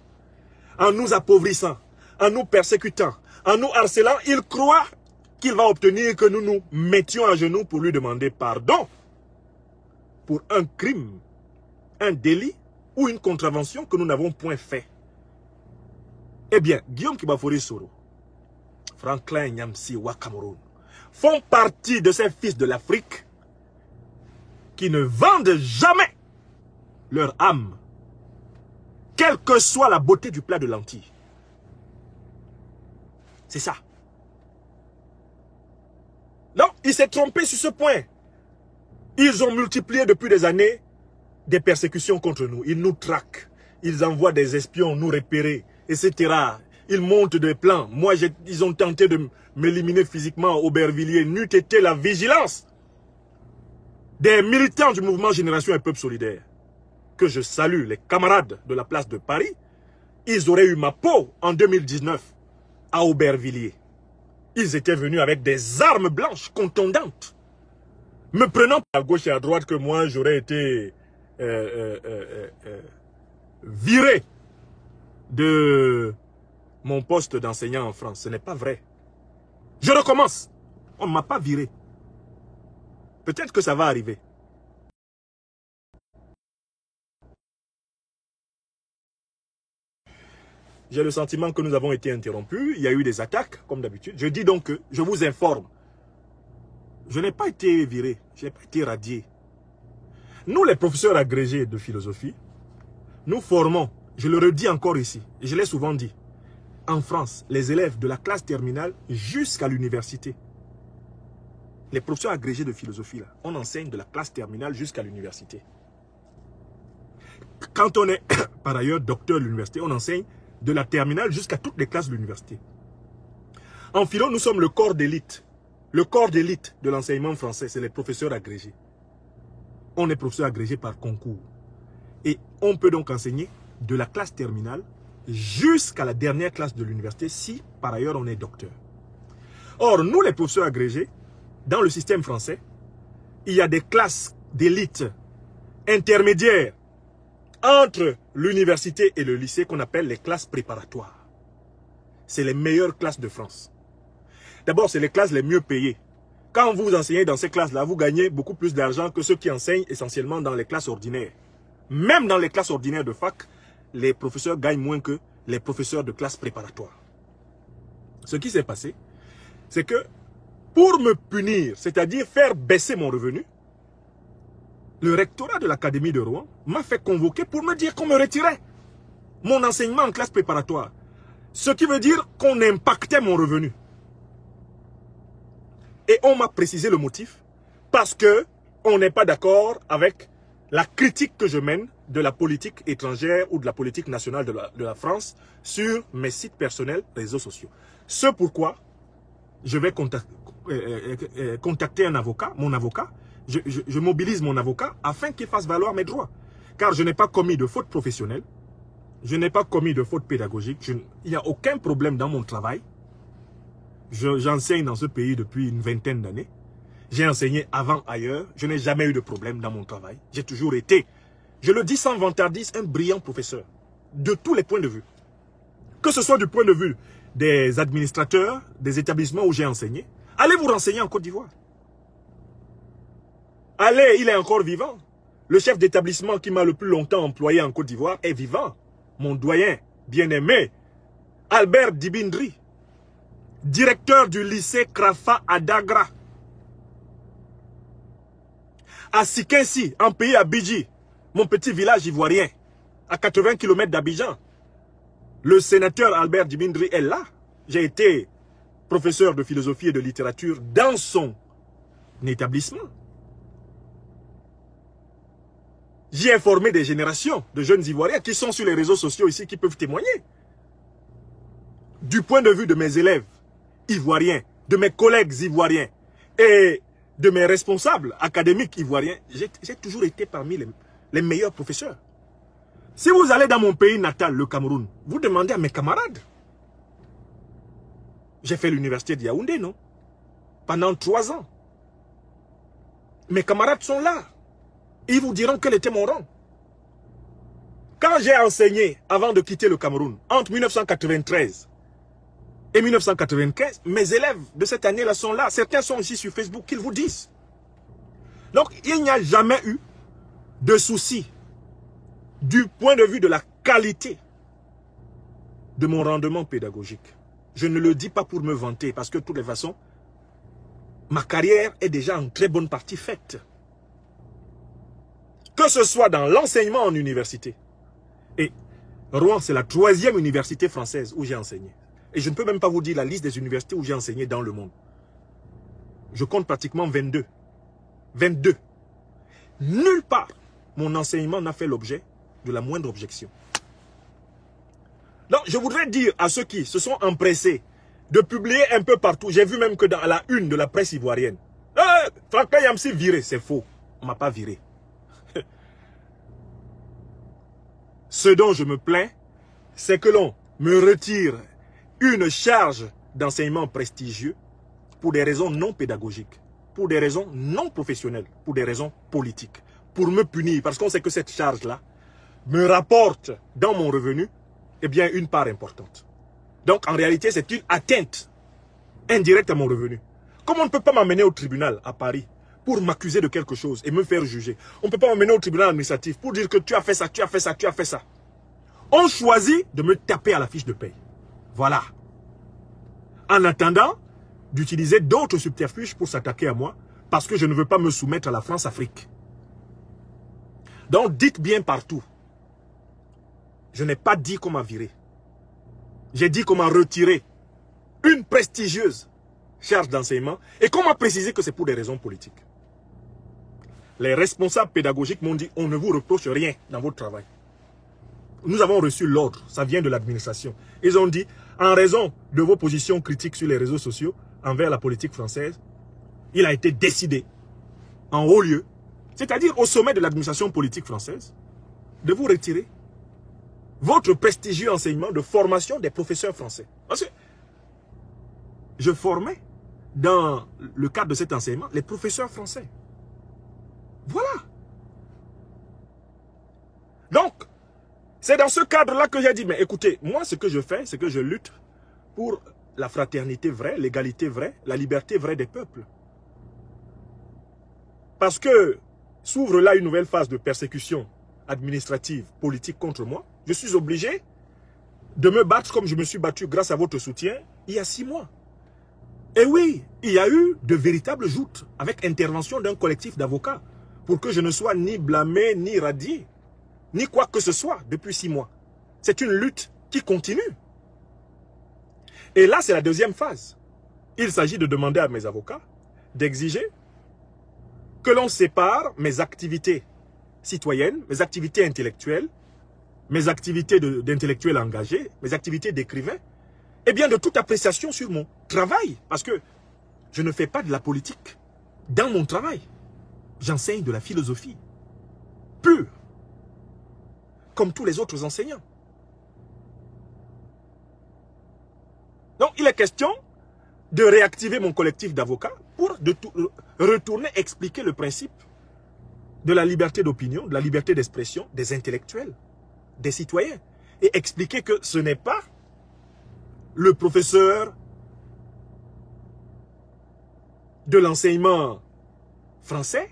En nous appauvrissant, en nous persécutant, en nous harcelant, il croit qu'il va obtenir que nous nous mettions à genoux pour lui demander pardon pour un crime, un délit ou une contravention que nous n'avons point fait. Eh bien, Guillaume Kibafori Soro, Franklin Nyamsi Ouattara font partie de ces fils de l'Afrique qui ne vendent jamais leur âme, quelle que soit la beauté du plat de lentilles. C'est ça. Non, il s'est trompé sur ce point. Ils ont multiplié depuis des années des persécutions contre nous. Ils nous traquent. Ils envoient des espions nous repérer, etc. Ils montent des plans. Moi, ils ont tenté de m'éliminer physiquement à Aubervilliers. N'eût été la vigilance des militants du mouvement Génération et Peuple Solidaire, que je salue, les camarades de la place de Paris, ils auraient eu ma peau en 2019 à Aubervilliers. Ils étaient venus avec des armes blanches contondantes, me prenant à gauche et à droite que moi j'aurais été viré de mon poste d'enseignant en France. Ce n'est pas vrai. Je recommence. On ne m'a pas viré. Peut-être que ça va arriver. J'ai le sentiment que nous avons été interrompus. Il y a eu des attaques, comme d'habitude. Je dis donc que je vous informe. Je n'ai pas été viré. Je n'ai pas été radié. Nous, les professeurs agrégés de philosophie, nous formons, je le redis encore ici, et je l'ai souvent dit, en France, les élèves de la classe terminale jusqu'à l'université. Les professeurs agrégés de philosophie, là, on enseigne de la classe terminale jusqu'à l'université. Quand on est, par ailleurs, docteur de l'université, on enseigne de la terminale jusqu'à toutes les classes de l'université. En philo, nous sommes le corps d'élite. Le corps d'élite de l'enseignement français, c'est les professeurs agrégés. On est professeur agrégé par concours. Et on peut donc enseigner de la classe terminale jusqu'à la dernière classe de l'université si, par ailleurs, on est docteur. Or, nous, les professeurs agrégés, dans le système français, il y a des classes d'élite intermédiaires entre l'université et le lycée qu'on appelle les classes préparatoires. C'est les meilleures classes de France. D'abord, c'est les classes les mieux payées. Quand vous enseignez dans ces classes-là, vous gagnez beaucoup plus d'argent que ceux qui enseignent essentiellement dans les classes ordinaires. Même dans les classes ordinaires de fac, les professeurs gagnent moins que les professeurs de classes préparatoires. Ce qui s'est passé, c'est que pour me punir, c'est-à-dire faire baisser mon revenu, le rectorat de l'Académie de Rouen m'a fait convoquer pour me dire qu'on me retirait mon enseignement en classe préparatoire. Ce qui veut dire qu'on impactait mon revenu. Et on m'a précisé le motif parce que on n'est pas d'accord avec la critique que je mène de la politique étrangère ou de la politique nationale de la France sur mes sites personnels, réseaux sociaux. Ce pourquoi je vais contacter un avocat, mon avocat. Je mobilise mon avocat afin qu'il fasse valoir mes droits. Car je n'ai pas commis de faute professionnelle. Je n'ai pas commis de faute pédagogique. Il n'y a aucun problème dans mon travail. J'enseigne dans ce pays depuis une vingtaine d'années. J'ai enseigné avant ailleurs. Je n'ai jamais eu de problème dans mon travail. J'ai toujours été, je le dis sans vantardise, un brillant professeur. De tous les points de vue. Que ce soit du point de vue des administrateurs, des établissements où j'ai enseigné. Allez vous renseigner en Côte d'Ivoire. Allez, il est encore vivant. Le chef d'établissement qui m'a le plus longtemps employé en Côte d'Ivoire est vivant. Mon doyen, bien-aimé, Albert Dibindri, directeur du lycée Krafa à Dagra. À Sikensi, en pays Abidji, mon petit village ivoirien, à 80 km d'Abidjan. Le sénateur Albert Dibindri est là. J'ai été professeur de philosophie et de littérature dans son établissement. J'ai informé des générations de jeunes Ivoiriens qui sont sur les réseaux sociaux ici, qui peuvent témoigner. Du point de vue de mes élèves ivoiriens, de mes collègues ivoiriens et de mes responsables académiques ivoiriens, j'ai toujours été parmi les meilleurs professeurs. Si vous allez dans mon pays natal, le Cameroun, vous demandez à mes camarades. J'ai fait l'université de Yaoundé, non? Pendant 3 ans. Mes camarades sont là. Ils vous diront quel était mon rang. Quand j'ai enseigné, avant de quitter le Cameroun, entre 1993 et 1995, mes élèves de cette année-là sont là. Certains sont aussi sur Facebook, qu'ils vous disent. Donc, il n'y a jamais eu de souci du point de vue de la qualité de mon rendement pédagogique. Je ne le dis pas pour me vanter, parce que de toutes les façons, ma carrière est déjà en très bonne partie faite. Que ce soit dans l'enseignement en université. Et Rouen, c'est la 3e université française où j'ai enseigné. Et je ne peux même pas vous dire la liste des universités où j'ai enseigné dans le monde. Je compte pratiquement 22. 22. Nulle part, mon enseignement n'a fait l'objet de la moindre objection. Donc, je voudrais dire à ceux qui se sont empressés de publier un peu partout. J'ai vu même que dans la une de la presse ivoirienne. Franklin Yamsi viré, c'est faux. On ne m'a pas viré. Ce dont je me plains, c'est que l'on me retire une charge d'enseignement prestigieux pour des raisons non pédagogiques, pour des raisons non professionnelles, pour des raisons politiques, pour me punir, parce qu'on sait que cette charge-là me rapporte dans mon revenu, eh bien, une part importante. Donc, en réalité, c'est une atteinte indirecte à mon revenu. Comme on ne peut pas m'amener au tribunal à Paris pour m'accuser de quelque chose et me faire juger. On ne peut pas m'amener au tribunal administratif pour dire que tu as fait ça, tu as fait ça, tu as fait ça. On choisit de me taper à la fiche de paye. Voilà. En attendant d'utiliser d'autres subterfuges pour s'attaquer à moi, parce que je ne veux pas me soumettre à la France-Afrique. Donc, dites bien partout. Je n'ai pas dit qu'on m'a viré. J'ai dit qu'on m'a retiré une prestigieuse charge d'enseignement et qu'on m'a précisé que c'est pour des raisons politiques. Les responsables pédagogiques m'ont dit, on ne vous reproche rien dans votre travail. Nous avons reçu l'ordre, ça vient de l'administration. Ils ont dit, en raison de vos positions critiques sur les réseaux sociaux envers la politique française, il a été décidé, en haut lieu, c'est-à-dire au sommet de l'administration politique française, de vous retirer votre prestigieux enseignement de formation des professeurs français. Parce que je formais, dans le cadre de cet enseignement, les professeurs français. Voilà. Donc, C'est dans ce cadre-là que j'ai dit, mais écoutez, moi ce que je fais, c'est que je lutte pour la fraternité vraie, l'égalité vraie, la liberté vraie des peuples. Parce que s'ouvre là une nouvelle phase de persécution administrative, politique contre moi, je suis obligé de me battre comme je me suis battu grâce à votre soutien il y a 6 mois. Et oui, il y a eu de véritables joutes avec intervention d'un collectif d'avocats pour que je ne sois ni blâmé, ni radié, ni quoi que ce soit depuis 6 mois. C'est une lutte qui continue. Et là, c'est la deuxième phase. Il s'agit de demander à mes avocats d'exiger que l'on sépare mes activités citoyennes, mes activités intellectuelles, mes activités d'intellectuel engagé, mes activités d'écrivain, et bien de toute appréciation sur mon travail. Parce que je ne fais pas de la politique dans mon travail. J'enseigne de la philosophie pure, comme tous les autres enseignants. Donc il est question de réactiver mon collectif d'avocats pour retourner expliquer le principe de la liberté d'opinion, de la liberté d'expression des intellectuels, des citoyens. Et expliquer que ce n'est pas le professeur de l'enseignement français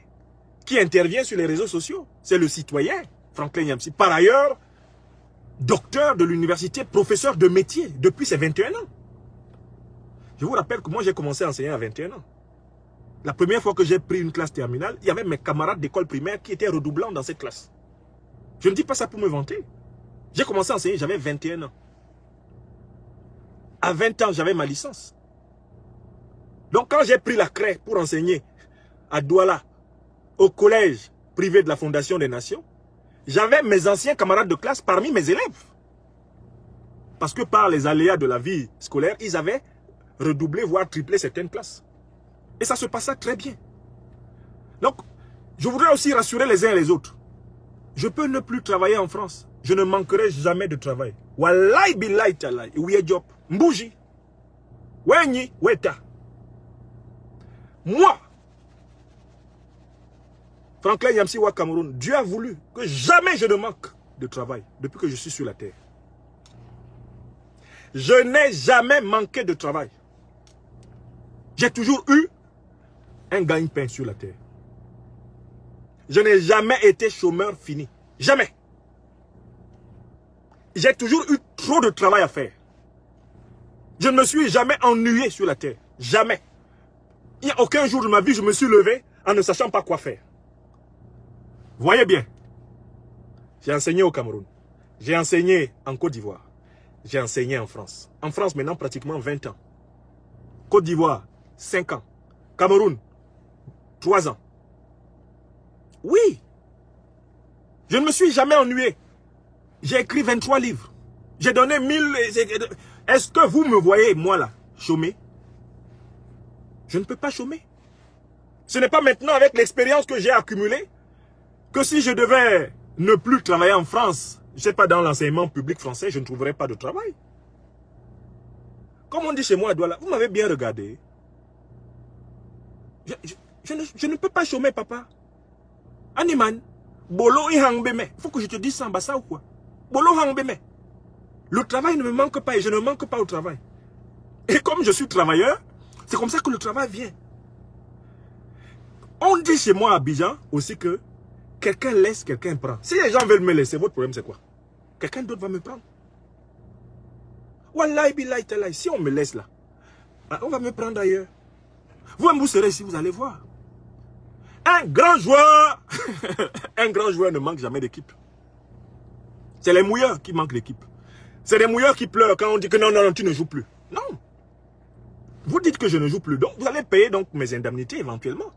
qui intervient sur les réseaux sociaux. C'est le citoyen, Franklin Yamsi. Par ailleurs, docteur de l'université, professeur de métier depuis ses 21 ans. Je vous rappelle que moi j'ai commencé à enseigner à 21 ans. La première fois que j'ai pris une classe terminale, il y avait mes camarades d'école primaire qui étaient redoublants dans cette classe. Je ne dis pas ça pour me vanter. J'ai commencé à enseigner, j'avais 21 ans. À 20 ans, j'avais ma licence. Donc quand j'ai pris la craie pour enseigner à Douala, au collège privé de la Fondation des Nations, j'avais mes anciens camarades de classe parmi mes élèves. Parce que par les aléas de la vie scolaire, ils avaient redoublé, voire triplé certaines classes. Et ça se passait très bien. Donc, je voudrais aussi rassurer les uns et les autres. Je peux ne plus travailler en France. Je ne manquerai jamais de travail. Wallahi billahi talai. Ouye job. Mbouji. Wenyi. Weta. Moi, Franklin Yamsi Wa Cameroun, Dieu a voulu que jamais je ne manque de travail depuis que je suis sur la terre. Je n'ai jamais manqué de travail. J'ai toujours eu un gagne-pain sur la terre. Je n'ai jamais été chômeur fini. Jamais. J'ai toujours eu trop de travail à faire. Je ne me suis jamais ennuyé sur la terre. Jamais. Il n'y a aucun jour de ma vie, je me suis levé en ne sachant pas quoi faire. Voyez bien. J'ai enseigné au Cameroun. J'ai enseigné en Côte d'Ivoire. J'ai enseigné en France. En France, maintenant, pratiquement 20 ans. Côte d'Ivoire, 5 ans. Cameroun, 3 ans. Oui. Je ne me suis jamais ennuyé. J'ai écrit 23 livres. J'ai donné 1000... Est-ce que vous me voyez, moi là, chômer? Je ne peux pas chômer. Ce n'est pas maintenant avec l'expérience que j'ai accumulée que si je devais ne plus travailler en France, je ne sais pas, dans l'enseignement public français, je ne trouverais pas de travail. Comme on dit chez moi à Douala, vous m'avez bien regardé. Je ne peux pas chômer, papa. Animan, bolo i hangbeme. Il faut que je te dise ça en bassa ou quoi? Bolo hangbeme. Le travail ne me manque pas et je ne manque pas au travail. Et comme je suis travailleur, c'est comme ça que le travail vient. On dit chez moi à Abidjan aussi que quelqu'un laisse, quelqu'un prend. Si les gens veulent me laisser, votre problème c'est quoi? Quelqu'un d'autre va me prendre. Wallahi billahi talahi, si on me laisse là, on va me prendre ailleurs. Vous serez ici, vous allez voir. Un grand joueur, un grand joueur ne manque jamais d'équipe. C'est les mouilleurs qui manquent d'équipe. C'est les mouilleurs qui pleurent quand on dit que non, non, non, tu ne joues plus. Non. Vous dites que je ne joue plus, donc vous allez payer donc mes indemnités éventuellement.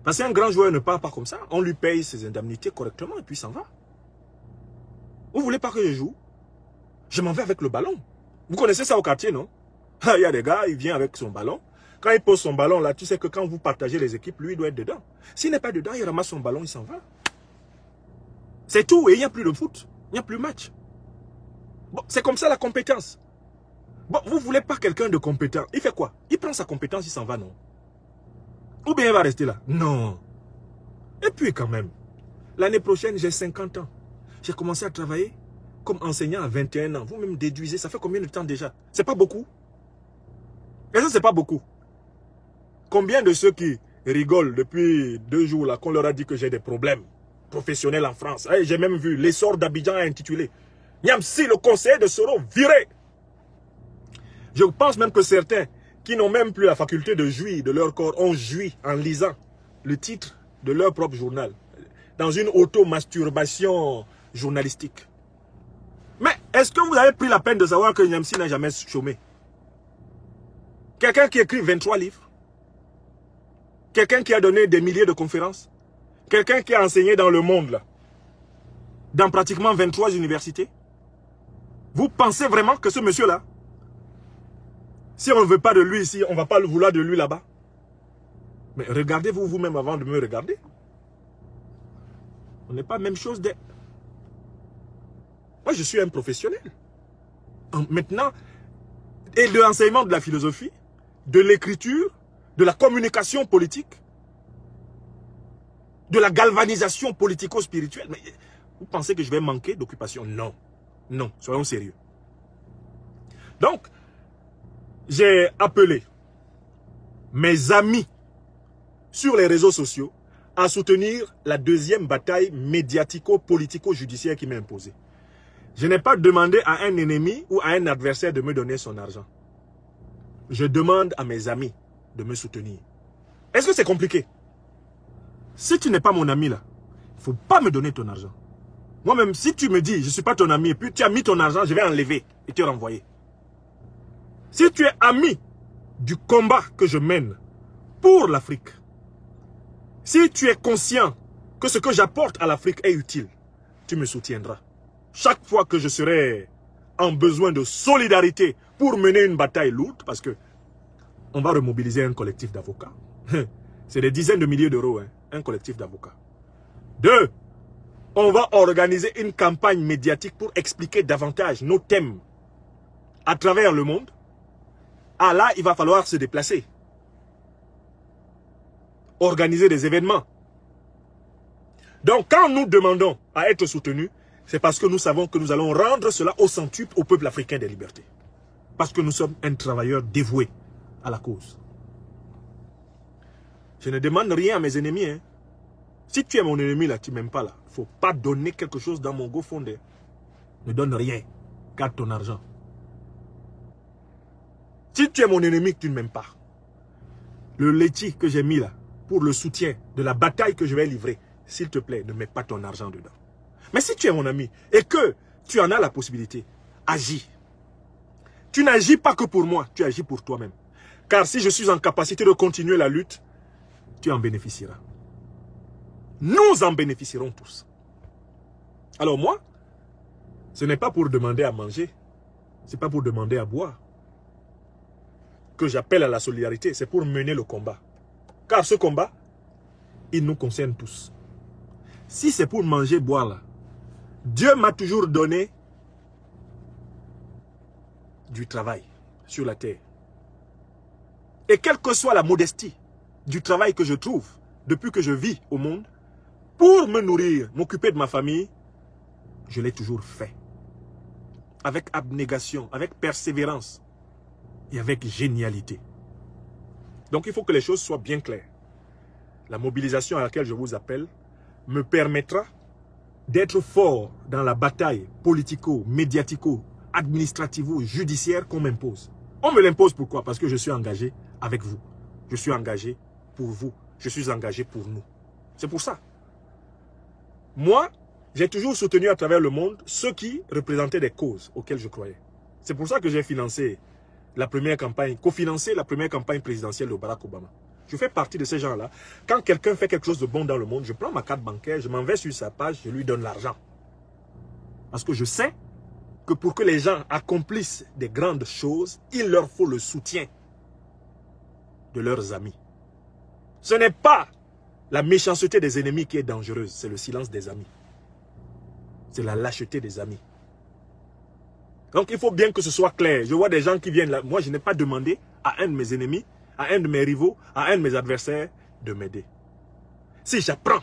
Parce qu'un grand joueur ne part pas comme ça. On lui paye ses indemnités correctement et puis s'en va. Vous ne voulez pas que je joue? Je m'en vais avec le ballon. Vous connaissez ça au quartier, non? Il y a des gars, il vient avec son ballon. Quand il pose son ballon là, tu sais que quand vous partagez les équipes, lui il doit être dedans. S'il n'est pas dedans, il ramasse son ballon, il s'en va. C'est tout, et il n'y a plus de foot. Il n'y a plus de match. Bon, c'est comme ça la compétence. Bon, vous ne voulez pas quelqu'un de compétent. Il fait quoi? Il prend sa compétence, il s'en va, non? Ou bien il va rester là? Non. Et puis quand même, l'année prochaine, j'ai 50 ans. J'ai commencé à travailler. comme enseignant à 21 ans. Vous-même déduisez, ça fait combien de temps déjà? C'est pas beaucoup? Et ça, c'est pas beaucoup. Combien de ceux qui rigolent depuis 2 jours là, qu'on leur a dit que j'ai des problèmes professionnels en France? J'ai même vu l'essor d'Abidjan intitulé Niamsi, le conseiller de Soro, viré. Je pense même que certains qui n'ont même plus la faculté de jouir de leur corps ont joui en lisant le titre de leur propre journal, dans une auto-masturbation journalistique. Mais est-ce que vous avez pris la peine de savoir que Niamsi n'a jamais chômé? Quelqu'un qui écrit 23 livres, quelqu'un qui a donné des milliers de conférences, quelqu'un qui a enseigné dans le monde, là, dans pratiquement 23 universités. Vous pensez vraiment que ce monsieur-là, si on ne veut pas de lui ici, on ne va pas le vouloir de lui là-bas? Mais regardez-vous vous-même avant de me regarder. On n'est pas la même chose. Moi, je suis un professionnel. Maintenant, et de l'enseignement de la philosophie, de l'écriture, de la communication politique, de la galvanisation politico-spirituelle. Mais vous pensez que je vais manquer d'occupation? Non. Non, soyons sérieux. Donc, j'ai appelé mes amis sur les réseaux sociaux à soutenir la deuxième bataille médiatico-politico-judiciaire qui m'est imposée. Je n'ai pas demandé à un ennemi ou à un adversaire de me donner son argent. Je demande à mes amis de me soutenir. Est-ce que c'est compliqué? Si tu n'es pas mon ami là, il ne faut pas me donner ton argent. Moi-même, si tu me dis, je ne suis pas ton ami, et puis tu as mis ton argent, je vais enlever et te renvoyer. Si tu es ami du combat que je mène pour l'Afrique, si tu es conscient que ce que j'apporte à l'Afrique est utile, tu me soutiendras. Chaque fois que je serai en besoin de solidarité pour mener une bataille lourde, parce que on va remobiliser un collectif d'avocats. C'est des dizaines de milliers d'euros, hein, un collectif d'avocats. 2, on va organiser une campagne médiatique pour expliquer davantage nos thèmes à travers le monde. Ah là, il va falloir se déplacer. Organiser des événements. Donc, quand nous demandons à être soutenus, c'est parce que nous savons que nous allons rendre cela au centuple au peuple africain des libertés. Parce que nous sommes un travailleur dévoué à la cause. Je ne demande rien à mes ennemis. Hein. Si tu es mon ennemi là, tu ne m'aimes pas là. Il ne faut pas donner quelque chose dans mon GoFundMe. Ne donne rien. Garde ton argent. Si tu es mon ennemi, tu ne m'aimes pas. Le laitier que j'ai mis là, pour le soutien de la bataille que je vais livrer, s'il te plaît, ne mets pas ton argent dedans. Mais si tu es mon ami et que tu en as la possibilité, agis. Tu n'agis pas que pour moi, tu agis pour toi-même. Car si je suis en capacité de continuer la lutte, tu en bénéficieras. Nous en bénéficierons tous. Alors moi, ce n'est pas pour demander à manger, ce n'est pas pour demander à boire que j'appelle à la solidarité, c'est pour mener le combat. Car ce combat, il nous concerne tous. Si c'est pour manger, boire là, Dieu m'a toujours donné du travail sur la terre. Et quelle que soit la modestie du travail que je trouve depuis que je vis au monde, pour me nourrir, m'occuper de ma famille, je l'ai toujours fait. Avec abnégation, avec persévérance et avec génialité. Donc il faut que les choses soient bien claires. La mobilisation à laquelle je vous appelle me permettra d'être fort dans la bataille politico, médiatico, administrativo, judiciaire qu'on m'impose. On me l'impose pourquoi? Parce que je suis engagé avec vous. Je suis engagé pour vous. Je suis engagé pour nous. C'est pour ça. Moi, j'ai toujours soutenu à travers le monde ceux qui représentaient des causes auxquelles je croyais. C'est pour ça que j'ai financé la première campagne, cofinancé la première campagne présidentielle de Barack Obama. Je fais partie de ces gens-là. Quand quelqu'un fait quelque chose de bon dans le monde, je prends ma carte bancaire, je m'en vais sur sa page, je lui donne l'argent. Parce que je sais que pour que les gens accomplissent des grandes choses, il leur faut le soutien de leurs amis. Ce n'est pas la méchanceté des ennemis qui est dangereuse, c'est le silence des amis. C'est la lâcheté des amis. Donc il faut bien que ce soit clair. Je vois des gens qui viennent là. Moi, je n'ai pas demandé à un de mes ennemis, à un de mes rivaux, à un de mes adversaires de m'aider. Si j'apprends,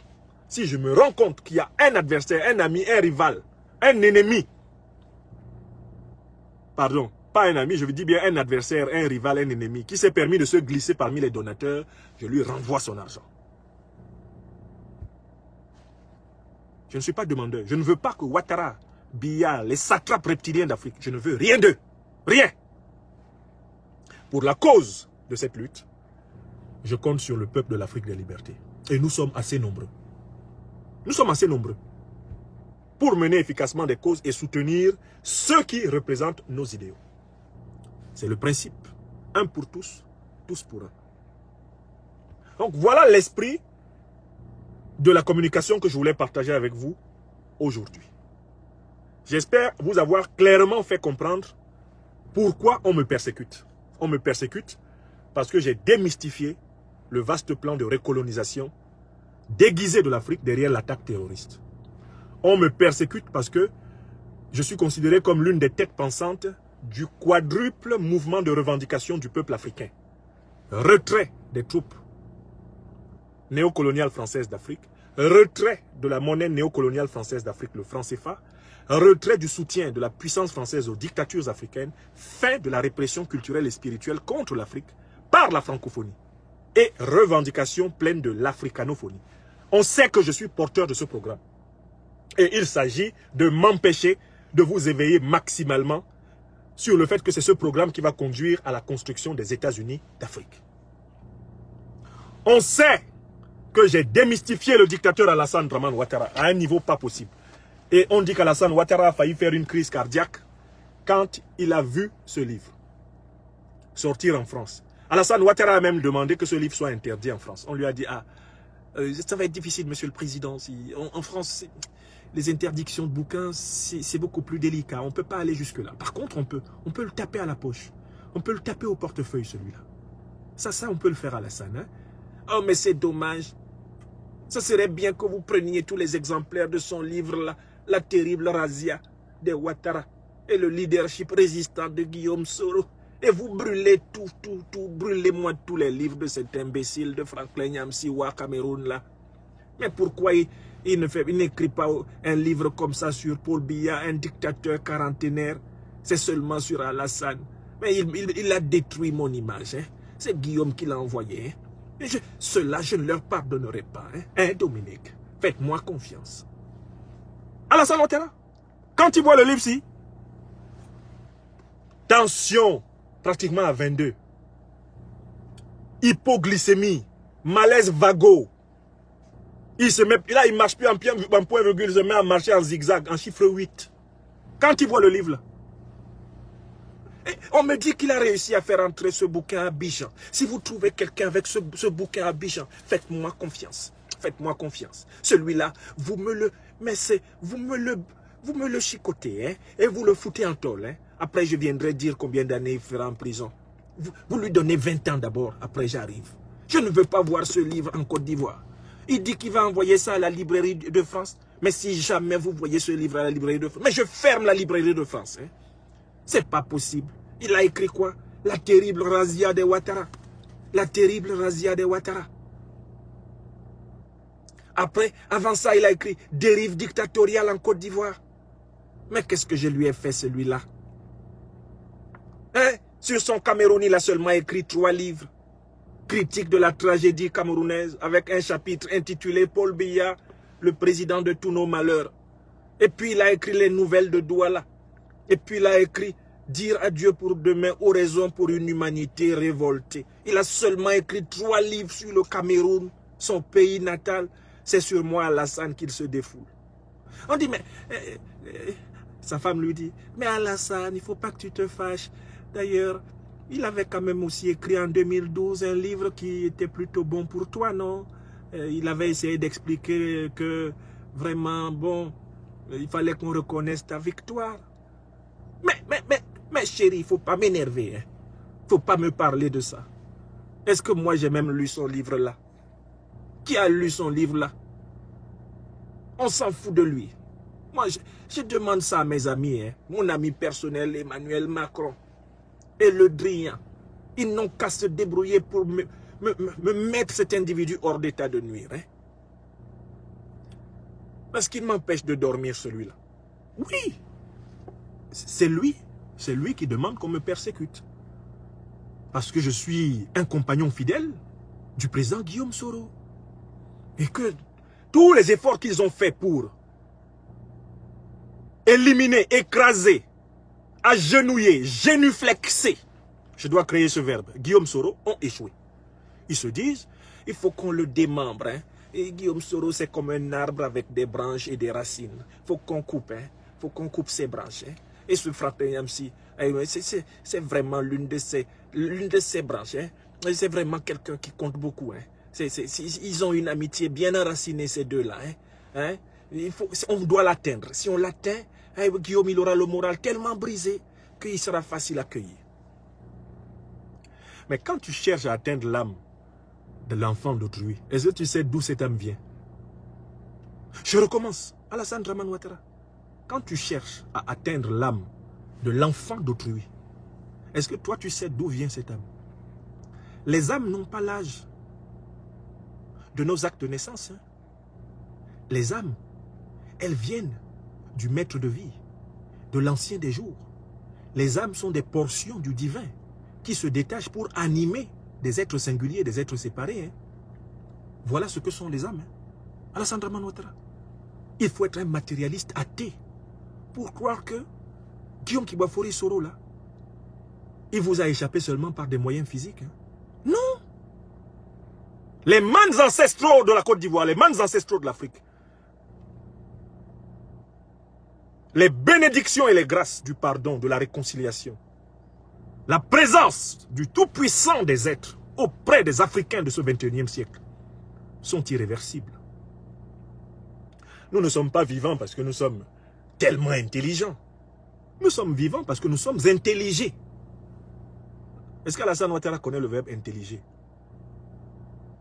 si je me rends compte qu'il y a un adversaire, un ami, un rival, un ennemi pardon, pas un ami, je veux dire bien un adversaire, un rival, un ennemi, qui s'est permis de se glisser parmi les donateurs, je lui renvoie son argent. Je ne suis pas demandeur. Je ne veux pas que Ouattara, Biya, les satrapes reptiliens d'Afrique, je ne veux rien d'eux. Rien. Pour la cause de cette lutte, je compte sur le peuple de l'Afrique des libertés. Et nous sommes assez nombreux. Nous sommes assez nombreux pour mener efficacement des causes et soutenir ceux qui représentent nos idéaux. C'est le principe. Un pour tous, tous pour un. Donc voilà l'esprit de la communication que je voulais partager avec vous aujourd'hui. J'espère vous avoir clairement fait comprendre pourquoi on me persécute. On me persécute parce que j'ai démystifié le vaste plan de recolonisation déguisé de l'Afrique derrière l'attaque terroriste. On me persécute parce que je suis considéré comme l'une des têtes pensantes du quadruple mouvement de revendication du peuple africain. Retrait des troupes néocoloniales françaises d'Afrique, retrait de la monnaie néocoloniale française d'Afrique, le franc CFA, retrait du soutien de la puissance française aux dictatures africaines, fin de la répression culturelle et spirituelle contre l'Afrique par la francophonie et revendication pleine de l'africanophonie. On sait que je suis porteur de ce programme. Et il s'agit de m'empêcher de vous éveiller maximalement sur le fait que c'est ce programme qui va conduire à la construction des États-Unis d'Afrique. On sait que j'ai démystifié le dictateur Alassane Dramane Ouattara à un niveau pas possible. Et on dit qu'Alassane Ouattara a failli faire une crise cardiaque quand il a vu ce livre sortir en France. Alassane Ouattara a même demandé que ce livre soit interdit en France. On lui a dit, ça va être difficile, monsieur le président. En France, les interdictions de bouquins, c'est beaucoup plus délicat. On ne peut pas aller jusque-là. Par contre, on peut le taper à la poche. On peut le taper au portefeuille, celui-là. Ça, on peut le faire, Alassane. Hein? Oh, mais c'est dommage. Ce serait bien que vous preniez tous les exemplaires de son livre-là, La terrible razzia de Ouattara et le leadership résistant de Guillaume Soro. Et vous brûlez brûlez-moi tous les livres de cet imbécile de Franklin Nyamsiwa Cameroun là. Mais pourquoi il n'écrit pas un livre comme ça sur Paul Biya, un dictateur quarantenaire? C'est seulement sur Alassane. Mais il a détruit mon image. Hein? C'est Guillaume qui l'a envoyé. Hein? Cela, je ne leur pardonnerai pas. Hein, Dominique? Faites-moi confiance. Alassane Ouattara, quand il voit le livre-ci, tension, pratiquement à 22. Hypoglycémie, malaise vago. Il se met, là, il ne marche plus en point virgule, il se met à marcher en zigzag, en chiffre 8. Quand il voit le livre, là, on me dit qu'il a réussi à faire entrer ce bouquin à Abidjan. Si vous trouvez quelqu'un avec ce bouquin à Abidjan, faites-moi confiance. Faites-moi confiance. Celui-là, vous me le chicotez, hein, et vous le foutez en tôle. Hein. Après, je viendrai dire combien d'années il fera en prison. Vous lui donnez 20 ans d'abord, après j'arrive. Je ne veux pas voir ce livre en Côte d'Ivoire. Il dit qu'il va envoyer ça à la librairie de France. Mais si jamais vous voyez ce livre à la librairie de France, mais je ferme la librairie de France. Hein. C'est pas possible. Il a écrit quoi? La terrible razzia de Ouattara. La terrible razzia de Ouattara. Après, avant ça, il a écrit dérive dictatoriale en Côte d'Ivoire. Mais qu'est-ce que je lui ai fait, celui-là? Hein? Sur son Cameroun, il a seulement écrit 3 livres. Critique de la tragédie camerounaise, avec un chapitre intitulé Paul Biya, le président de tous nos malheurs. Et puis, il a écrit les nouvelles de Douala. Et puis, il a écrit dire adieu pour demain, oraison pour une humanité révoltée. Il a seulement écrit 3 livres sur le Cameroun, son pays natal. C'est sur moi, Alassane, qu'il se défoule. On dit, mais... sa femme lui dit, mais Alassane, il ne faut pas que tu te fâches. D'ailleurs, il avait quand même aussi écrit en 2012 un livre qui était plutôt bon pour toi, non? Il avait essayé d'expliquer que vraiment, bon, il fallait qu'on reconnaisse ta victoire. Mais chérie, il ne faut pas m'énerver. Il ne faut pas me parler de ça. Est-ce que moi j'ai même lu son livre-là? Qui a lu son livre-là? On s'en fout de lui. Moi, je demande ça à mes amis. Hein. Mon ami personnel, Emmanuel Macron. Et Le Drian. Ils n'ont qu'à se débrouiller pour me mettre cet individu hors d'état de nuire. Hein. Parce qu'il m'empêche de dormir, celui-là. Oui. C'est lui. c'est lui qui demande qu'on me persécute. Parce que je suis un compagnon fidèle du président Guillaume Soro. Et que tous les efforts qu'ils ont faits pour éliminer, écraser, agenouiller, génuflexer, je dois créer ce verbe, Guillaume Soro, ont échoué. Ils se disent, il faut qu'on le démembre. Hein. Et Guillaume Soro, c'est comme un arbre avec des branches et des racines. Il faut qu'on coupe, hein. Faut qu'on coupe ses branches. Hein. Et ce frère Yamsi, c'est vraiment l'une de ses branches. Hein. C'est vraiment quelqu'un qui compte beaucoup. Hein. Ils ont une amitié bien enracinée, ces deux-là. Hein. Hein. On doit l'atteindre. Si on l'atteint, hein, Guillaume, il aura le moral tellement brisé qu'il sera facile à accueillir. Mais quand tu cherches à atteindre l'âme de l'enfant d'autrui, est-ce que tu sais d'où cette âme vient? Je recommence. Alassane Dramane Ouattara. Quand tu cherches à atteindre l'âme de l'enfant d'autrui, est-ce que toi tu sais d'où vient cette âme? Les âmes n'ont pas l'âge de nos actes de naissance. Hein. Les âmes, elles viennent du maître de vie, de l'ancien des jours. Les âmes sont des portions du divin qui se détachent pour animer des êtres singuliers, des êtres séparés. Hein. Voilà ce que sont les âmes. Hein. Alassane Dramane Ouattara. Il faut être un matérialiste athée pour croire que Guillaume Kibafori Soro, là, il vous a échappé seulement par des moyens physiques. Hein. Non. Les mânes ancestraux de la Côte d'Ivoire, les mânes ancestraux de l'Afrique, les bénédictions et les grâces du pardon, de la réconciliation, la présence du Tout-Puissant des êtres auprès des Africains de ce 21e siècle sont irréversibles. Nous ne sommes pas vivants parce que nous sommes tellement intelligents. Nous sommes vivants parce que nous sommes intelligés. Est-ce qu'Alassane Ouattara connaît le verbe intelliger?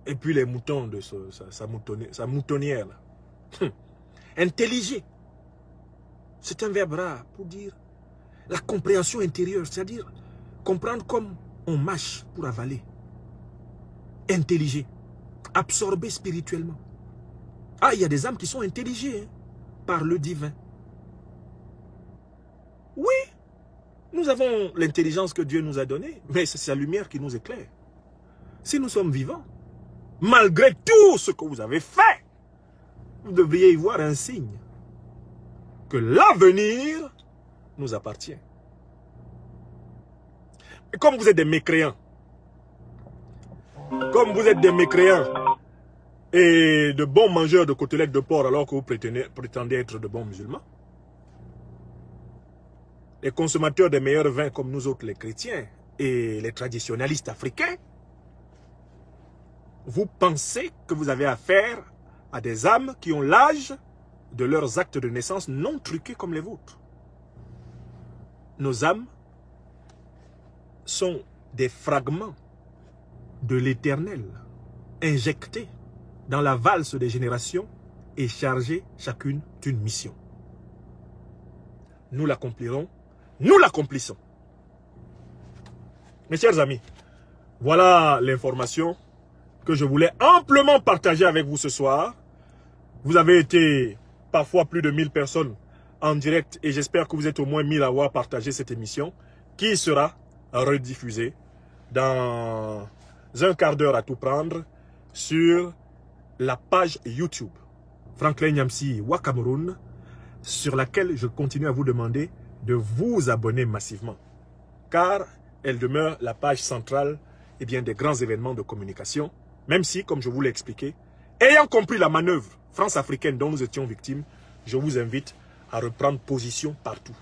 Et puis les moutons de sa moutonnière. Intelliger. C'est un verbe rare pour dire la compréhension intérieure, c'est-à-dire comprendre comme on mâche pour avaler. Intelliger. Absorber spirituellement. Ah, il y a des âmes qui sont intelligées hein, par le divin. Oui, nous avons l'intelligence que Dieu nous a donnée, mais c'est sa lumière qui nous éclaire. Si nous sommes vivants, malgré tout ce que vous avez fait, vous devriez y voir un signe que l'avenir nous appartient. Et comme vous êtes des mécréants, et de bons mangeurs de côtelettes de porc alors que vous prétendez être de bons musulmans, les consommateurs des meilleurs vins comme nous autres les chrétiens et les traditionalistes africains, vous pensez que vous avez affaire à des âmes qui ont l'âge de leurs actes de naissance non truqués comme les vôtres. Nos âmes sont des fragments de l'éternel, injectés dans la valse des générations et chargés chacune d'une mission. Nous l'accomplirons, nous l'accomplissons. Mes chers amis, voilà l'information que je voulais amplement partager avec vous ce soir. Vous avez été parfois plus de 1000 personnes en direct et j'espère que vous êtes au moins 1000 à avoir partagé cette émission qui sera rediffusée dans un quart d'heure à tout prendre sur la page YouTube Franklin Nyamsi Wa Cameroun, sur laquelle je continue à vous demander de vous abonner massivement car elle demeure la page centrale des grands événements de communication, même si, comme je vous l'ai expliqué, ayant compris la manœuvre France-africaine dont nous étions victimes, je vous invite à reprendre position partout.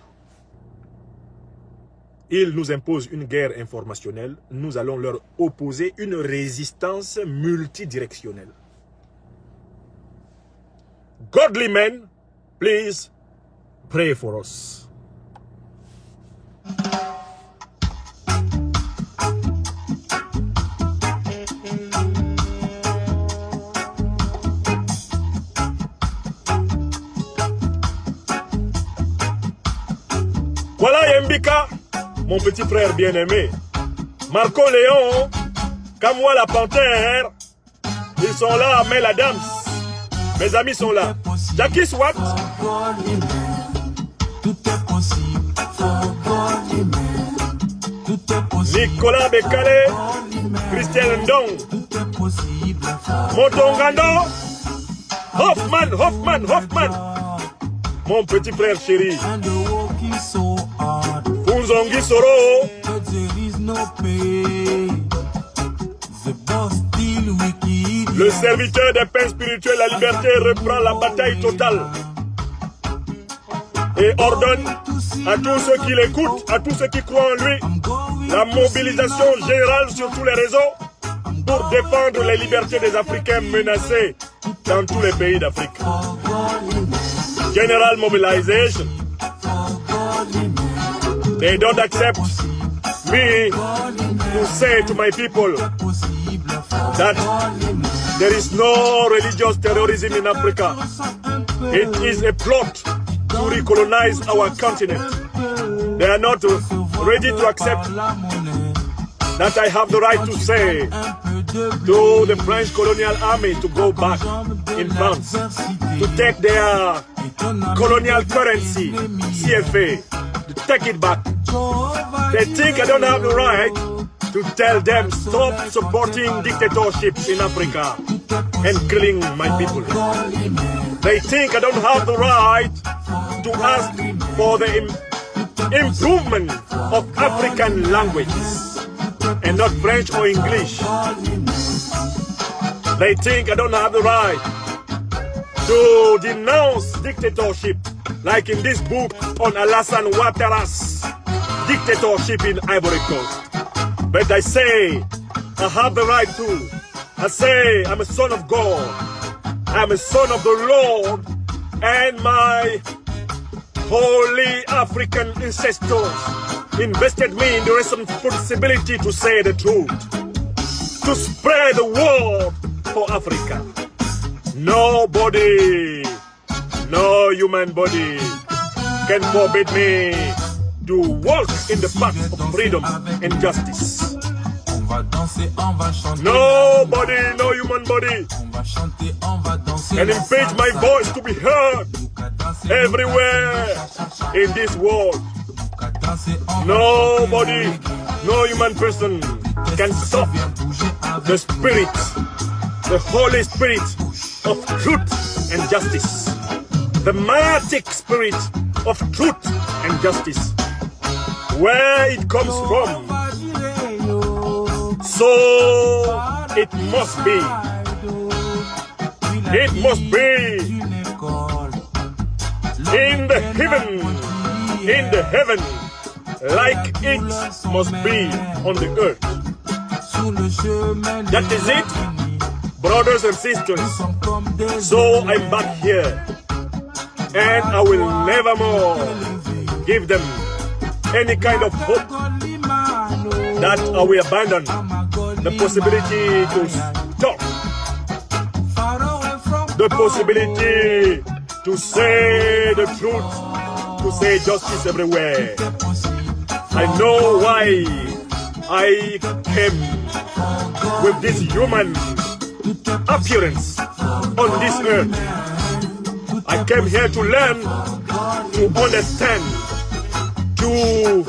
Ils nous imposent une guerre informationnelle, nous allons leur opposer une résistance multidirectionnelle. Godly men, please pray for us. Voilà Mbika, mon petit frère bien-aimé. Marco Léon, Kamwa la Panthère, ils sont là, mais la dame. Mes amis sont là. Jackie Swat. Tout est possible. Nicolas Bekale, Christian Ndong, Motongando, Hoffman, mon petit frère chéri, Funzongi Soro, le serviteur des pains spirituels, la liberté reprend la bataille totale et ordonne à tous ceux qui l'écoutent, à tous ceux qui croient en lui, la mobilisation générale sur tous les réseaux pour défendre les libertés des Africains menacés dans tous les pays d'Afrique. General mobilization. They don't accept me to say to my people that there is no religious terrorism in Africa. It is a plot to recolonize our continent. They are not ready to accept that I have the right to say to the French colonial army to go back in France, to take their colonial currency, CFA, to take it back. They think I don't have the right to tell them stop supporting dictatorships in Africa and killing my people. They think I don't have the right to ask for the improvement of African languages and not French or English. They think I don't have the right to denounce dictatorship, like in this book on Alassane Ouattara's dictatorship in Ivory Coast. But I say I have the right to. I say I'm a son of God. I'm a son of the Lord, and my holy African ancestors invested me in the responsibility to say the truth, to spread the word for Africa. Nobody, no human body can forbid me to walk in the path of freedom and justice. Nobody, no human body can impede my voice to be heard everywhere in this world. Nobody, no human person can stop the spirit, the Holy Spirit of truth and justice, the magic spirit of truth and justice. Where it comes from, so it must be. It must be in the heaven, like it must be on the earth. That is it, brothers and sisters. So I'm back here, and I will never more give them any kind of hope that I will abandon the possibility to stop, the possibility to say the truth, to say justice everywhere. I know why I came with this human appearance on this earth. I came here to learn, to understand, to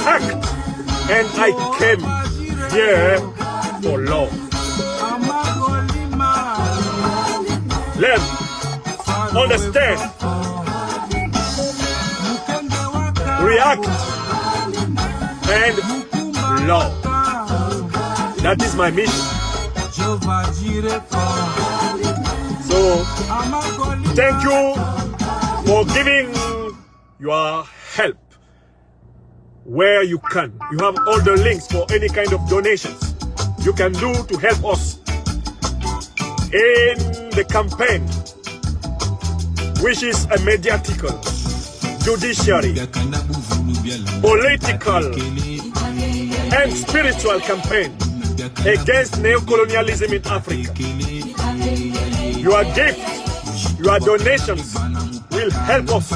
act, and I came here for love. Learn, understand, react, and love. That is my mission. So, thank you for giving your help where you can. You have all the links for any kind of donations you can do to help us in the campaign, which is a mediatical, judiciary, political, and spiritual campaign against neocolonialism in Africa. Your gifts, your donations will help us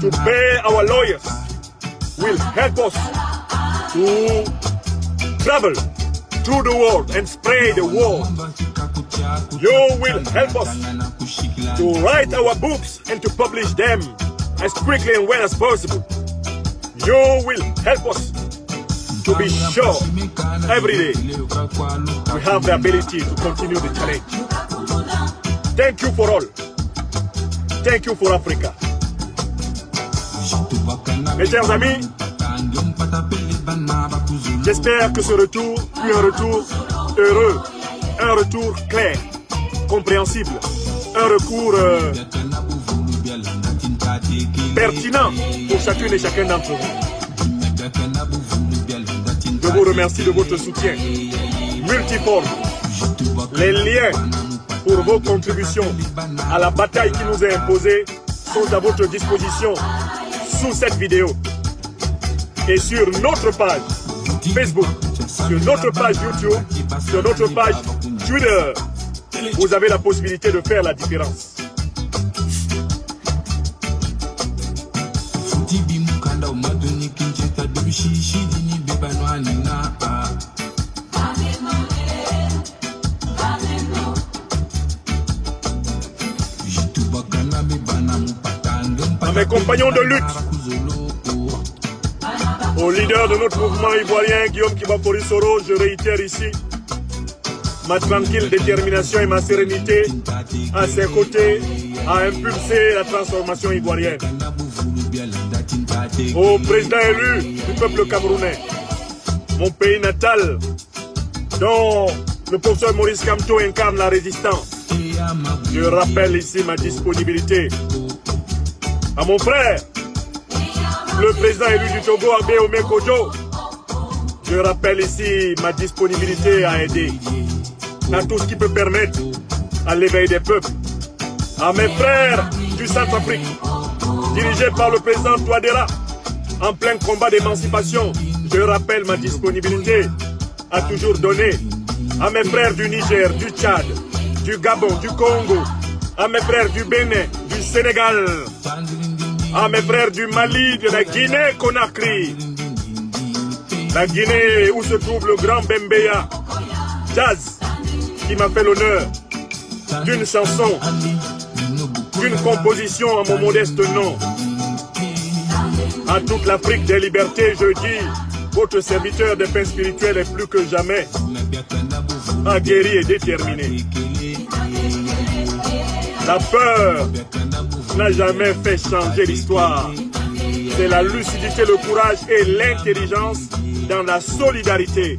to pay our lawyers, will help us to travel through the world and spread the word. You will help us to write our books and to publish them as quickly and well as possible. You will help us to be sure every day we have the ability to continue the challenge. Thank you for all. Thank you for Africa. Mes chers amis, j'espère que ce retour fut un retour heureux, un retour clair, compréhensible, un recours pertinent pour chacune et chacun d'entre vous. Je vous remercie de votre soutien multiforme. Les liens pour vos contributions à la bataille qui nous est imposée sont à votre disposition sous cette vidéo et sur notre page Facebook, sur notre page YouTube, sur notre page Twitter. Vous avez la possibilité de faire la différence. À mes compagnons de lutte, au leader de notre mouvement ivoirien, Guillaume Kibafori Soro, je réitère ici ma tranquille détermination et ma sérénité à ses côtés à impulser la transformation ivoirienne. Au président élu du peuple camerounais, mon pays natal, dont le professeur Maurice Kamto incarne la résistance, je rappelle ici ma disponibilité. À mon frère, le président élu du Togo, Abe Ome Kojo, je rappelle ici ma disponibilité à aider à tout ce qui peut permettre à l'éveil des peuples. À mes frères du Centrafrique, dirigés par le président Touadéra, en plein combat d'émancipation, je rappelle ma disponibilité à toujours donner. À mes frères du Niger, du Tchad, du Gabon, du Congo, à mes frères du Bénin, du Sénégal, à mes frères du Mali, de la Guinée-Conakry, la Guinée où se trouve le grand Bembeya, Jazz, qui m'a fait l'honneur d'une chanson, d'une composition à mon modeste nom. À toute l'Afrique des libertés, je dis, votre serviteur des pains spirituels est plus que jamais aguerri et déterminé. La peur n'a jamais fait changer l'histoire. C'est la lucidité, le courage et l'intelligence dans la solidarité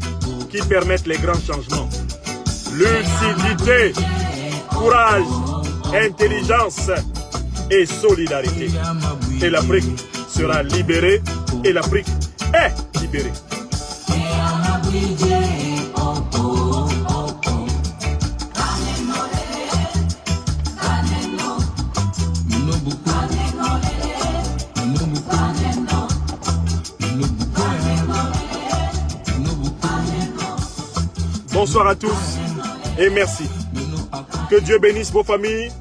qui permettent les grands changements. Lucidité, courage, intelligence et solidarité. Et l'Afrique sera libérée et l'Afrique est libérée. Bonsoir à tous et merci. Que Dieu bénisse vos familles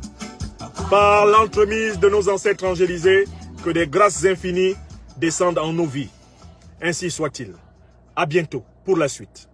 par l'entremise de nos ancêtres angélisés, que des grâces infinies descendent en nos vies. Ainsi soit-il. À bientôt pour la suite.